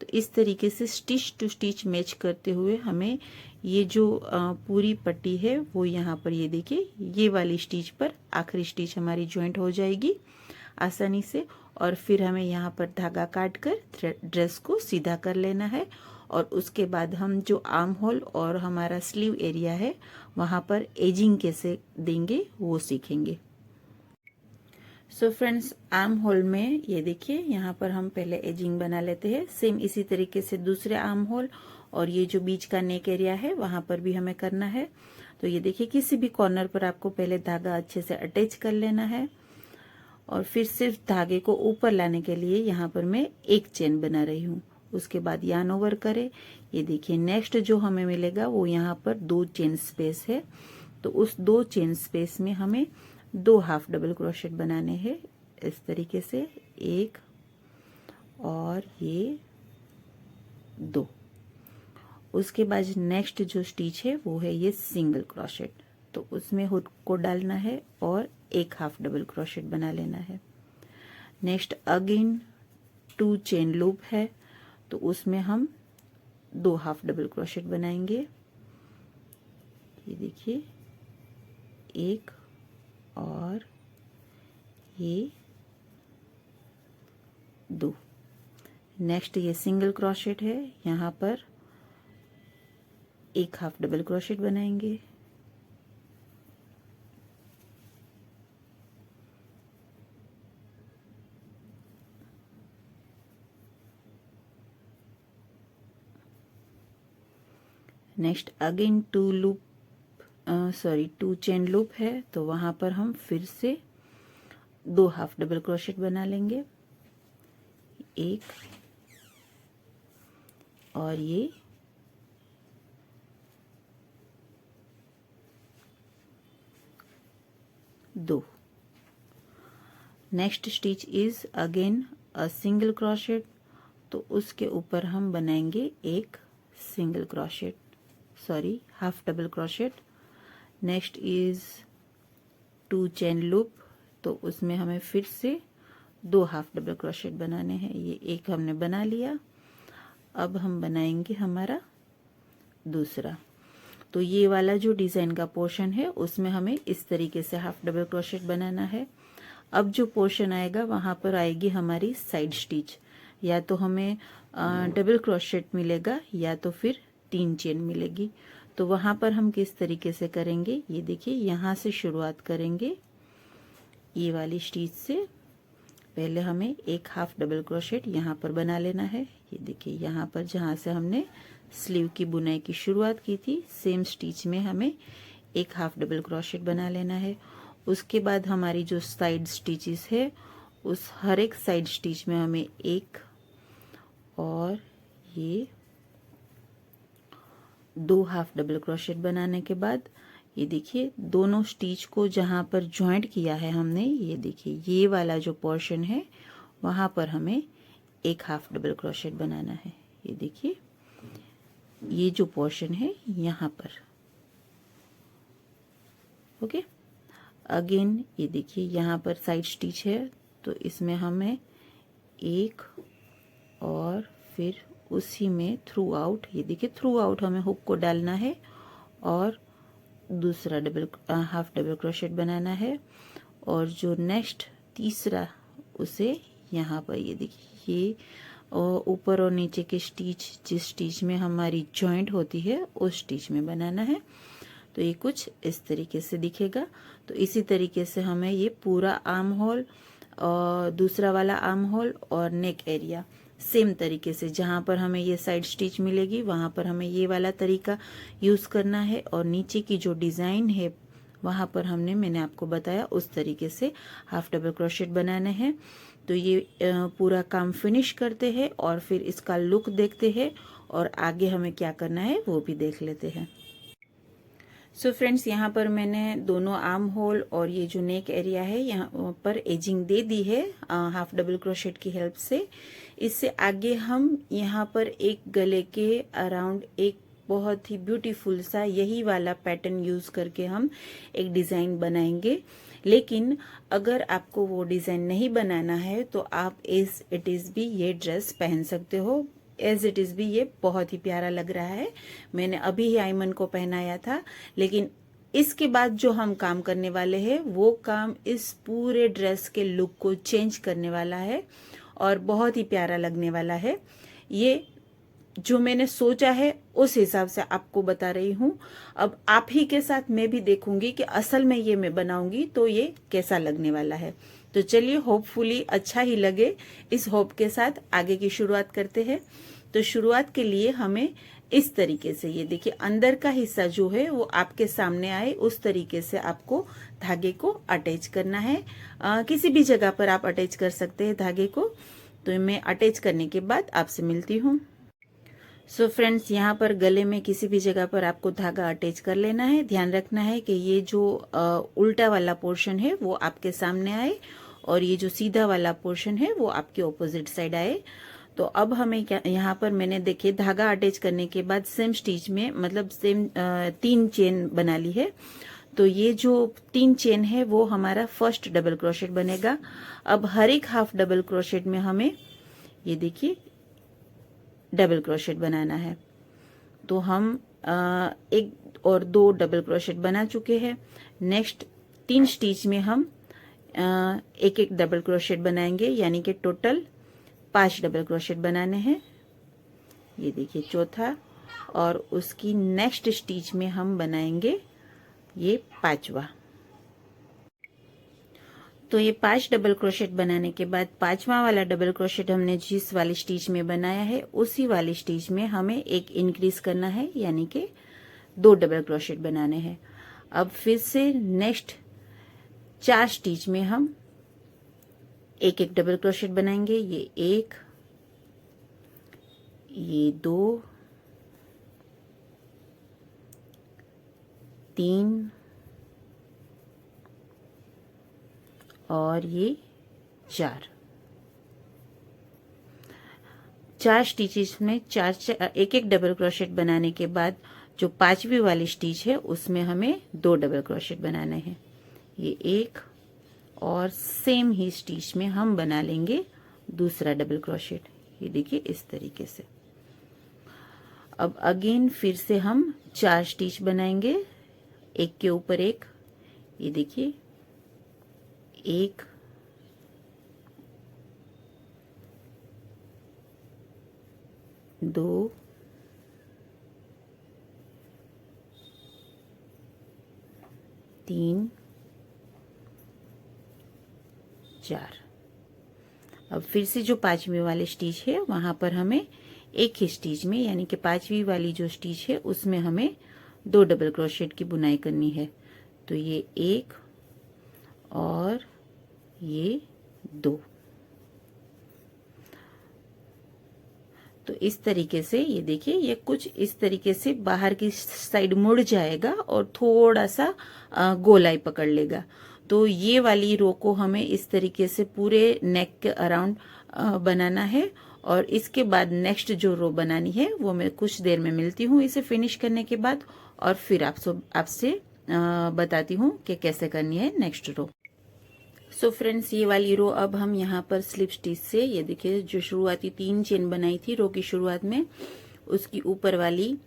तो इस तरीके से स्टिच टू स्टिच मैच करते हुए हमें ये जो पूरी पट्टी है वो यहाँ पर ये देखिए ये वाली स्टिच पर आखिरी स्टिच हमारी ज्वाइंट हो जाएगी आसानी से। और फिर हमें यहाँ पर धागा काट कर ड्रेस को सीधा कर लेना है और उसके बाद हम जो आर्म होल और हमारा स्लीव एरिया है वहाँ पर एजिंग कैसे देंगे वो सीखेंगे। सो फ्रेंड्स, आर्म होल में ये देखिए यहाँ पर हम पहले एजिंग बना लेते हैं। सेम इसी तरीके से दूसरे आर्म होल और ये जो बीच का नेक एरिया है वहां पर भी हमें करना है। तो ये देखिए किसी भी कॉर्नर पर आपको पहले धागा अच्छे से अटैच कर लेना है और फिर सिर्फ धागे को ऊपर लाने के लिए यहाँ पर मैं एक चेन बना रही हूँ। उसके बाद यार्न ओवर करें। ये देखिए नेक्स्ट जो हमें मिलेगा वो यहाँ पर 2 चेन स्पेस है। तो उस 2 चेन स्पेस में हमें 2 हाफ डबल क्रोशेट बनाने हैं इस तरीके से, एक और ये 2। उसके बाद नेक्स्ट जो स्टिच है वो है ये सिंगल क्रोशेट। तो उसमें हुक को डालना है और एक हाफ डबल क्रोशेट बना लेना है। नेक्स्ट अगेन 2 चेन लूप है तो उसमें हम 2 हाफ डबल क्रोशेट बनाएंगे। ये देखिए एक और ये 2। नेक्स्ट ये सिंगल क्रोशेट है, यहाँ पर एक हाफ डबल क्रोशेट बनाएंगे। नेक्स्ट अगेन 2 चेन लूप है तो वहां पर हम फिर से 2 हाफ डबल क्रोशेट बना लेंगे, एक और ये 2। Next stitch is again a single crochet तो उसके ऊपर हम बनाएंगे एक single crochet, half double crochet. Next is 2 chain loop तो उसमें हमें फिर से 2 हाफ डबल क्रोशेट बनाने हैं। ये एक हमने बना लिया। अब हम बनाएंगे हमारा दूसरा। तो ये वाला जो डिजाइन का पोर्शन है उसमें हमें इस तरीके से हाफ डबल क्रोशेट बनाना है। अब जो पोर्शन आएगा वहां पर आएगी हमारी साइड स्टिच, या तो हमें डबल क्रोशेट मिलेगा या तो फिर 3 चेन मिलेगी। तो वहां पर हम किस तरीके से करेंगे, ये देखिए यहाँ से शुरुआत करेंगे, ये वाली स्टिच से। पहले हमें एक हाफ डबल क्रोशेट यहाँ पर बना लेना है। ये देखिए यहाँ पर जहाँ से हमने स्लीव की बुनाई की शुरुआत की थी, सेम स्टिच में हमें एक हाफ डबल क्रोशेट बना लेना है। उसके बाद हमारी जो साइड स्टिचेस है, उस हर एक साइड स्टिच में हमें एक और ये 2 हाफ डबल क्रोशेट बनाने के बाद ये देखिए दोनों स्टिच को जहां पर ज्वाइंट किया है हमने, ये देखिए ये वाला जो पोर्शन है वहां पर हमें एक हाफ डबल क्रोशेट बनाना है। ये देखिए ये जो पोर्शन है यहाँ पर, ओके। अगेन ये देखिए यहाँ पर साइड स्टिच है, तो इसमें हमें एक और फिर उसी में थ्रू आउट, ये देखिए थ्रू आउट हमें हुक को डालना है और दूसरा हाफ डबल क्रोशेट बनाना है। और जो नेक्स्ट तीसरा उसे यहाँ पर ये देखिए ये ऊपर और नीचे के स्टिच, जिस स्टिच में हमारी जॉइंट होती है उस स्टिच में बनाना है। तो ये कुछ इस तरीके से दिखेगा। तो इसी तरीके से हमें ये पूरा आर्म होल और दूसरा वाला आर्म होल और नेक एरिया सेम तरीके से, जहां पर हमें ये साइड स्टिच मिलेगी वहां पर हमें ये वाला तरीका यूज करना है। और नीचे की जो डिजाइन है वहां पर मैंने आपको बताया उस तरीके से हाफ डबल क्रोशेट बनाने हैं। तो ये पूरा काम फिनिश करते हैं और फिर इसका लुक देखते हैं और आगे हमें क्या करना है वो भी देख लेते हैं। सो फ्रेंड्स, यहाँ पर मैंने दोनों आर्म होल और ये जो नेक एरिया है यहाँ पर एजिंग दे दी है हाफ डबल क्रोशेट की हेल्प से। इससे आगे हम यहाँ पर एक गले के अराउंड एक बहुत ही ब्यूटीफुल सा यही वाला पैटर्न यूज करके हम एक डिजाइन बनाएंगे। लेकिन अगर आपको वो डिजाइन नहीं बनाना है तो आप एज इट इज भी ये ड्रेस पहन सकते हो। एज इट इज भी ये बहुत ही प्यारा लग रहा है। मैंने अभी ही आयमन को पहनाया था, लेकिन इसके बाद जो हम काम करने वाले हैं वो काम इस पूरे ड्रेस के लुक को चेंज करने वाला है और बहुत ही प्यारा लगने वाला है। ये जो मैंने सोचा है उस हिसाब से आपको बता रही हूँ। अब आप ही के साथ मैं भी देखूंगी कि असल में ये मैं बनाऊंगी तो ये कैसा लगने वाला है। तो चलिए, होपफुली अच्छा ही लगे, इस होप के साथ आगे की शुरुआत करते हैं। तो शुरुआत के लिए हमें इस तरीके से, ये देखिए अंदर का हिस्सा जो है वो आपके सामने आए उस तरीके से आपको धागे को अटैच करना है। किसी भी जगह पर आप अटैच कर सकते हैं धागे को। तो मैं अटैच करने के बाद आपसे मिलती हूँ। सो फ्रेंड्स, यहाँ पर गले में किसी भी जगह पर आपको धागा अटैच कर लेना है। ध्यान रखना है कि ये जो उल्टा वाला पोर्शन है वो आपके सामने आए और ये जो सीधा वाला पोर्शन है वो आपके ऑपोजिट साइड आए। तो अब हमें क्या, यहाँ पर मैंने देखिए धागा अटैच करने के बाद सेम स्टिच में मतलब सेम 3 चेन बना ली है। तो ये जो 3 चेन है वो हमारा फर्स्ट डबल क्रोशेट बनेगा। अब हर एक हाफ डबल क्रोशेट में हमें ये देखिए डबल क्रोशेट बनाना है। तो हम एक और 2 डबल क्रोशेट बना चुके हैं। नेक्स्ट 3 स्टिच में हम एक एक डबल क्रोशेट बनाएंगे, यानी कि टोटल 5 डबल क्रोशेट बनाने हैं। ये देखिए चौथा, और उसकी नेक्स्ट स्टिच में हम बनाएंगे ये 5वां। तो ये 5 डबल क्रोशेट बनाने के बाद 5वां वाला डबल क्रोशेट हमने जिस वाली स्टिच में बनाया है उसी वाली स्टिच में हमें एक इंक्रीज करना है, यानी कि 2 डबल क्रोशेट बनाने हैं। अब फिर से नेक्स्ट 4 स्टिच में हम एक एक डबल क्रोशेट बनाएंगे। ये 1, ये 2, 3 और ये 4 स्टिचेस में एक एक डबल क्रोशेट बनाने के बाद जो 5वीं वाली स्टिच है उसमें हमें 2 डबल क्रोशेट बनाने हैं। ये 1 और सेम ही स्टिच में हम बना लेंगे दूसरा डबल क्रोशेट। ये देखिए इस तरीके से। अब अगेन फिर से हम 4 स्टिच बनाएंगे, एक के ऊपर एक। ये देखिए 1, 2, 3 4। अब फिर से जो 5वीं वाली स्टिच है वहां पर हमें एक ही स्टिच में, यानी कि 5वीं वाली जो स्टिच है उसमें हमें 2 डबल क्रोशेट की बुनाई करनी है। तो ये 1 और ये 2। तो इस तरीके से ये देखिए, ये कुछ इस तरीके से बाहर की साइड मुड़ जाएगा और थोड़ा सा गोलाई पकड़ लेगा। तो ये वाली रो को हमें इस तरीके से पूरे नेक के अराउंड बनाना है। और इसके बाद नेक्स्ट जो रो बनानी है वो मैं कुछ देर में मिलती हूँ इसे फिनिश करने के बाद, और फिर आपसे बताती हूँ कि कैसे करनी है नेक्स्ट रो। सो फ्रेंड्स, ये वाली रो अब हम यहाँ पर स्लिप स्टिच से, ये देखिए जो शुरुआती 3 चेन बनाई थी रो की शुरुआत में, उसकी ऊपर वाली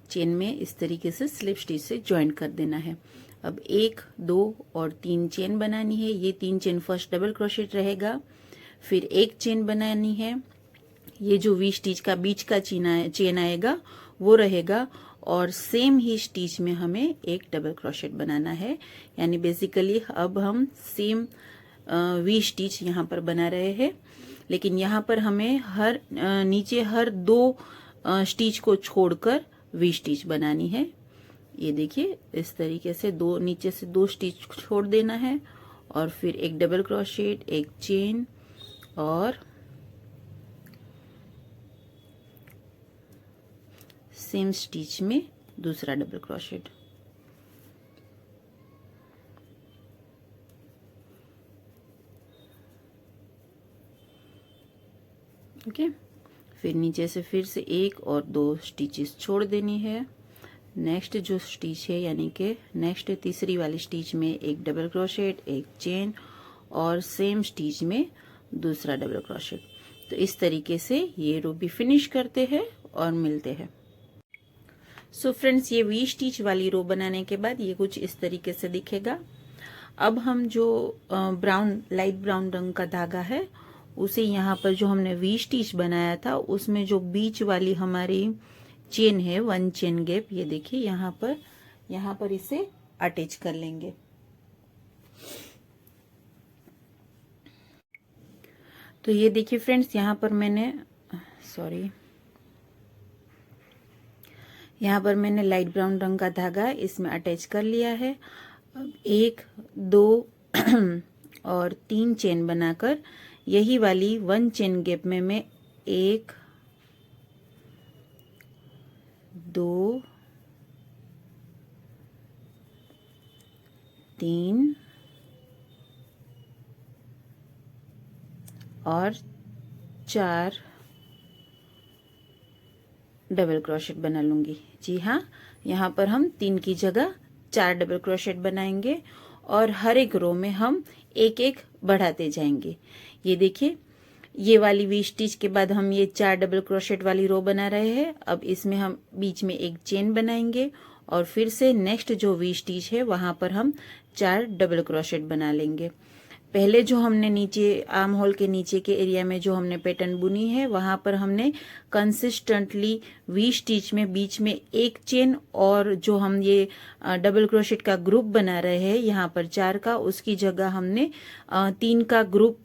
चेन में इस तरीके से स्लिप स्टिच से ज्वाइन कर देना है। अब 1 2 और 3 चेन बनानी है। ये 3 चेन फर्स्ट डबल क्रोशेट रहेगा, फिर 1 चेन बनानी है। ये जो वी स्टिच का बीच का चेन आएगा वो रहेगा, और सेम ही स्टिच में हमें एक डबल क्रोशेट बनाना है। यानी बेसिकली अब हम सेम वी स्टिच यहाँ पर बना रहे हैं, लेकिन यहाँ पर हमें नीचे हर 2 स्टिच को छोड़कर वी स्टिच बनानी है। ये देखिए इस तरीके से नीचे से 2 स्टिच छोड़ देना है, और फिर एक डबल क्रोशेट, एक चेन, और सेम स्टिच में दूसरा डबल क्रोशेट। ओके, फिर नीचे से फिर से 1 और 2 स्टिचेस छोड़ देनी है। नेक्स्ट जो स्टिच है, यानी कि नेक्स्ट तीसरी वाली स्टिच में एक डबल क्रोशेट, एक चेन, और सेम स्टिच में दूसरा डबल क्रोशेट। तो इस तरीके से ये रो भी फिनिश करते हैं और मिलते हैं। सो फ्रेंड्स, ये वी स्टिच वाली रो बनाने के बाद ये कुछ इस तरीके से दिखेगा। अब हम जो लाइट ब्राउन रंग का धागा है उसे यहाँ पर जो हमने वी स्टिच बनाया था उसमें जो बीच वाली हमारी चेन है 1 चेन गैप, ये देखिए यहाँ पर इसे अटैच कर लेंगे। तो ये देखिए फ्रेंड्स, यहाँ पर मैंने लाइट ब्राउन रंग का धागा इसमें अटैच कर लिया है। अब 1 2 और 3 चेन बनाकर यही वाली 1 चेन गैप में मैं 1 2 3 और 4 डबल क्रोशेट बना लूंगी। जी हाँ, यहाँ पर हम 3 की जगह 4 डबल क्रोशेट बनाएंगे, और हर एक रो में हम एक एक बढ़ाते जाएंगे। ये देखिए, ये वाली वी स्टिच के बाद हम ये 4 डबल क्रोशेट वाली रो बना रहे हैं। अब इसमें हम बीच में एक चेन बनाएंगे, और फिर से नेक्स्ट जो वी स्टिच है वहां पर हम 4 डबल क्रोशेट बना लेंगे। पहले जो हमने नीचे आर्म होल के नीचे के एरिया में जो हमने पैटर्न बुनी है वहां पर हमने कंसिस्टेंटली वी स्टिच में बीच में एक चेन, और जो हम ये डबल क्रोशेट का ग्रुप बना रहे हैं यहाँ पर 4 का, उसकी जगह हमने 3 का ग्रुप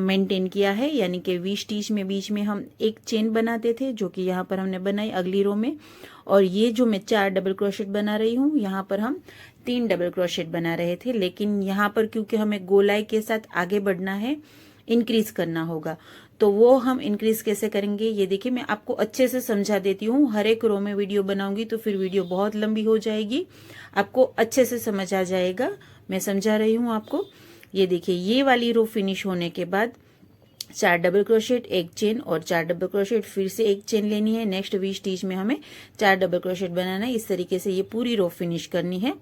मेंटेन किया है। यानी कि वी स्टिच में बीच में हम एक चेन बनाते थे जो कि यहाँ पर हमने बनाई अगली रो में, और ये जो मैं 4 डबल क्रोशेट बना रही हूँ यहाँ पर हम 3 डबल क्रोशेट बना रहे थे। लेकिन यहाँ पर क्योंकि हमें गोलाई के साथ आगे बढ़ना है, इंक्रीज करना होगा, तो वो हम इंक्रीज कैसे करेंगे ये देखिए मैं आपको अच्छे से समझा देती हूँ। हर एक रो में वीडियो बनाऊंगी तो फिर वीडियो बहुत लंबी हो जाएगी, आपको अच्छे से समझ आ जाएगा। मैं समझा रही हूँ आपको। ये देखिए, ये वाली रो फिनिश होने के बाद 4 डबल क्रोशेट, एक चेन और 4 डबल क्रोशेट, फिर से एक चेन लेनी है। नेक्स्ट वी स्टिच में हमें 4 डबल क्रोशेट बनाना है। इस तरीके से ये पूरी रो फिनिश करनी है।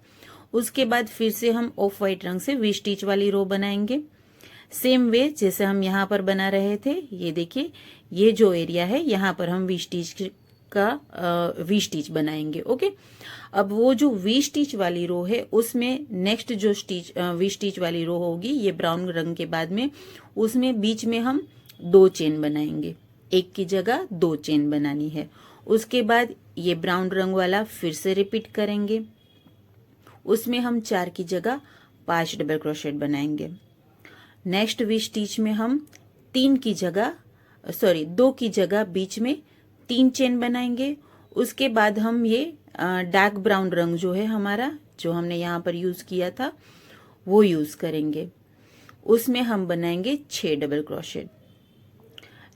उसके बाद फिर से हम ऑफ वाइट रंग से वी स्टिच वाली रो बनाएंगे, सेम वे जैसे हम यहाँ पर बना रहे थे। ये देखिए, ये जो एरिया है यहाँ पर हम वी स्टिच बनाएंगे। ओके, अब वो जो वी स्टिच वाली रो है उसमें नेक्स्ट जो वी स्टिच वाली रो होगी ये ब्राउन रंग के बाद में, उसमें बीच में हम 2 चेन बनाएंगे, एक की जगह 2 चेन बनानी है। उसके बाद ये ब्राउन रंग वाला फिर से रिपीट करेंगे। उसमें हम 4 की जगह 5 डबल क्रोशेट बनाएंगे। नेक्स्ट वी स्टिच में हम 2 की जगह बीच में 3 चेन बनाएंगे। उसके बाद हम ये डार्क ब्राउन रंग जो है हमारा, जो हमने यहाँ पर यूज किया था, वो यूज करेंगे। उसमें हम बनाएंगे 6 double crochet.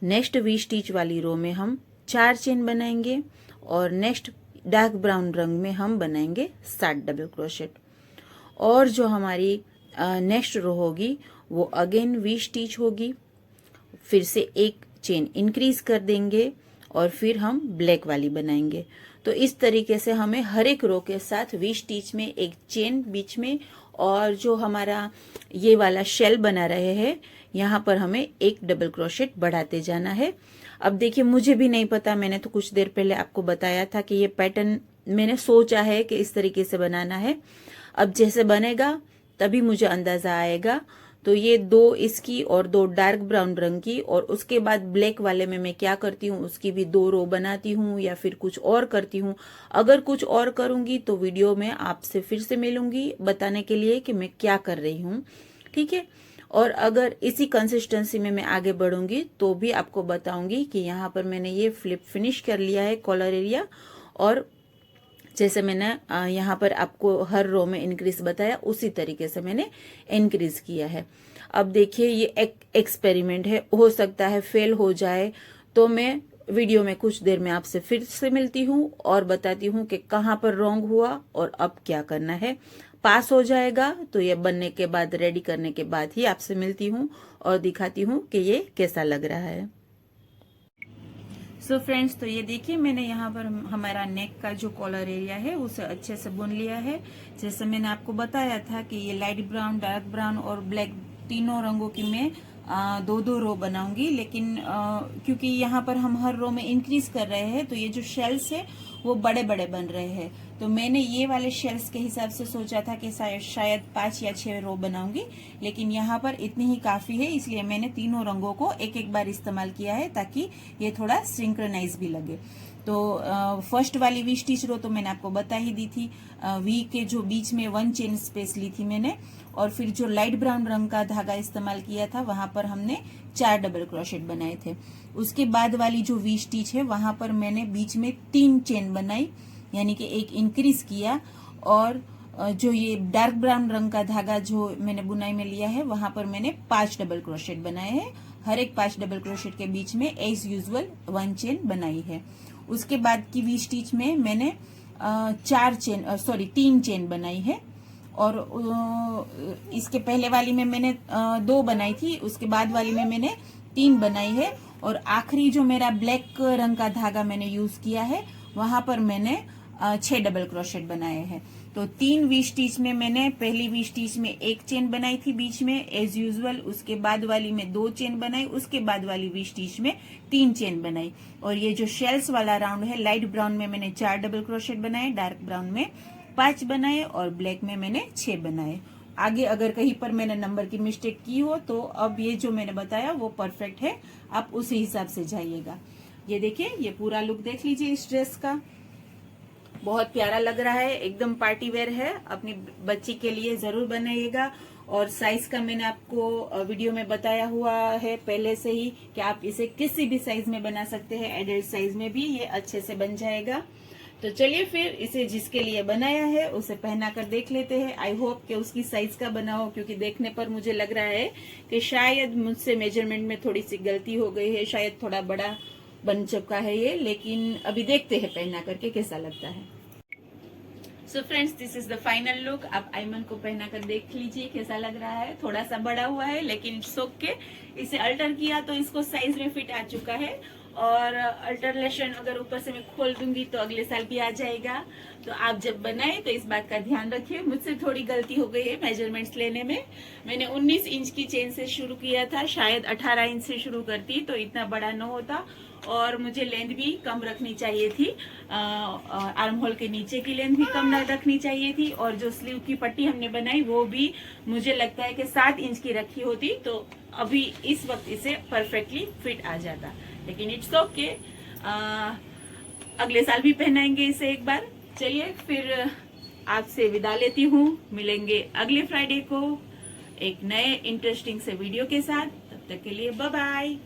Next V stitch वाली रो में हम 4 चेन बनाएंगे और नेक्स्ट डार्क ब्राउन रंग में हम बनाएंगे 7 डबल क्रोशेट। और जो हमारी नेक्स्ट रो होगी वो अगेन वी स्टिच होगी, फिर से एक चेन इंक्रीज कर देंगे और फिर हम ब्लैक वाली बनाएंगे। तो इस तरीके से हमें हर एक रो के साथ वी स्टिच में एक चेन बीच में, और जो हमारा ये वाला शेल बना रहे हैं यहाँ पर हमें एक डबल क्रोशेट बढ़ाते जाना है। अब देखिए, मुझे भी नहीं पता, मैंने तो कुछ देर पहले आपको बताया था कि ये पैटर्न मैंने सोचा है कि इस तरीके से बनाना है। अब जैसे बनेगा तभी मुझे अंदाजा आएगा। तो ये 2 इसकी और 2 डार्क ब्राउन रंग की, और उसके बाद ब्लैक वाले में मैं क्या करती हूँ, उसकी भी 2 रो बनाती हूँ या फिर कुछ और करती हूँ। अगर कुछ और करूंगी तो वीडियो में आपसे फिर से मिलूंगी बताने के लिए कि मैं क्या कर रही हूँ, ठीक है। और अगर इसी कंसिस्टेंसी में मैं आगे बढ़ूंगी तो भी आपको बताऊंगी कि यहाँ पर मैंने ये फ्लिप फिनिश कर लिया है कॉलर एरिया, और जैसे मैंने यहाँ पर आपको हर रो में इंक्रीज बताया उसी तरीके से मैंने इंक्रीज किया है। अब देखिए, ये एक एक्सपेरिमेंट है, हो सकता है फेल हो जाए, तो मैं वीडियो में कुछ देर में आपसे फिर से मिलती हूँ और बताती हूँ कि कहाँ पर रॉन्ग हुआ और अब क्या करना है। पास हो जाएगा तो ये बनने के बाद, रेडी करने के बाद ही आपसे मिलती हूँ और दिखाती हूँ कि ये कैसा लग रहा है। सो फ्रेंड्स, तो ये देखिए, मैंने यहाँ पर हमारा नेक का जो कॉलर एरिया है उसे अच्छे से बुन लिया है। जैसे मैंने आपको बताया था कि ये लाइट ब्राउन, डार्क ब्राउन और ब्लैक तीनों रंगों की मैं 2-2 रो बनाऊंगी, लेकिन क्योंकि यहाँ पर हम हर रो में इंक्रीज कर रहे हैं तो ये जो शेल्स है वो बड़े बड़े बन रहे हैं। तो मैंने ये वाले शेल्स के हिसाब से सोचा था कि शायद 5 या 6 रो बनाऊंगी, लेकिन यहाँ पर इतनी ही काफी है, इसलिए मैंने तीनों रंगों को एक एक बार इस्तेमाल किया है ताकि ये थोड़ा सिंक्रोनाइज भी लगे। तो फर्स्ट वाली वी स्टिच रो तो मैंने आपको बता ही दी थी। वी के जो बीच में 1 चेन स्पेस ली थी मैंने, और फिर जो लाइट ब्राउन रंग का धागा इस्तेमाल किया था वहां पर हमने 4 डबल क्रोशेट बनाए थे। उसके बाद वाली जो वी स्टिच है वहां पर मैंने बीच में 3 चेन बनाई, यानी कि एक इंक्रीज किया, और जो ये डार्क ब्राउन रंग का धागा जो मैंने बुनाई में लिया है वहां पर मैंने 5 डबल क्रोशेट बनाए हैं। हर एक 5 डबल क्रोशेट के बीच में एज यूजुअल 1 चेन बनाई है। उसके बाद की वी स्टिच में मैंने 3 चेन बनाई है, और इसके पहले वाली में मैंने 2 बनाई थी, उसके बाद वाली में मैंने 3 बनाई है, और आखिरी जो मेरा ब्लैक रंग का धागा मैंने यूज किया है वहां पर मैंने 6 डबल क्रोशेट बनाए हैं। तो 3 वी स्टिच में मैंने पहली वी स्टिच में 1 चेन बनाई थी बीच में एज यूजुअल, उसके बाद वाली में 2 चेन बनाई, उसके बाद वाली वी स्टिच में 3 चेन बनाई, और ये जो शेल्स वाला राउंड है लाइट ब्राउन में मैंने 4 डबल क्रोशेट बनाए, डार्क ब्राउन में 5 बनाए और ब्लैक में मैंने 6 बनाए। आगे अगर कहीं पर मैंने नंबर की मिस्टेक की हो तो अब ये जो मैंने बताया वो परफेक्ट है, आप उसी हिसाब से जाइएगा। ये देखिए, ये पूरा लुक देख लीजिए इस ड्रेस का, बहुत प्यारा लग रहा है, एकदम पार्टी वेयर है। अपनी बच्ची के लिए जरूर बनाइएगा। और साइज का मैंने आपको वीडियो में बताया हुआ है पहले से ही कि आप इसे किसी भी साइज में बना सकते हैं, एडल्ट साइज में भी ये अच्छे से बन जाएगा। तो चलिए फिर इसे जिसके लिए बनाया है उसे पहना कर देख लेते हैं। आई होप कि उसकी साइज का बना हो, क्योंकि देखने पर मुझे लग रहा है कि शायद मुझसे मेजरमेंट में थोड़ी सी गलती हो गई है, शायद थोड़ा बड़ा बन चुका है ये, लेकिन अभी देखते हैं पहना करके कैसा लगता है। So friends, this is the final look. आप आयमन को पहना कर देख लीजिए कैसा लग रहा है। थोड़ा सा बड़ा हुआ है लेकिन इट्स ओके, इसे अल्टर किया तो इसको साइज में फिट आ चुका है, और अल्टरलेशन अगर ऊपर से मैं खोल दूंगी तो अगले साल भी आ जाएगा। तो आप जब बनाए तो इस बात का ध्यान रखिए। मुझसे थोड़ी गलती हो गई है मेजरमेंट्स लेने में। मैंने 19 इंच की चेन से शुरू किया था, शायद 18 इंच से शुरू करती तो इतना बड़ा न होता, और मुझे लेंथ भी कम रखनी चाहिए थी, आर्म होल के नीचे की लेंथ भी कम रखनी चाहिए थी, और जो स्लीव की पट्टी हमने बनाई वो भी मुझे लगता है कि 7 इंच की रखी होती तो अभी इस वक्त इसे परफेक्टली फिट आ जाता, लेकिन इट्स ओके। अगले साल भी पहनाएंगे इसे एक बार। चलिए फिर आपसे विदा लेती हूँ। मिलेंगे अगले फ्राइडे को एक नए इंटरेस्टिंग से वीडियो के साथ। तब तक के लिए बाय बाय।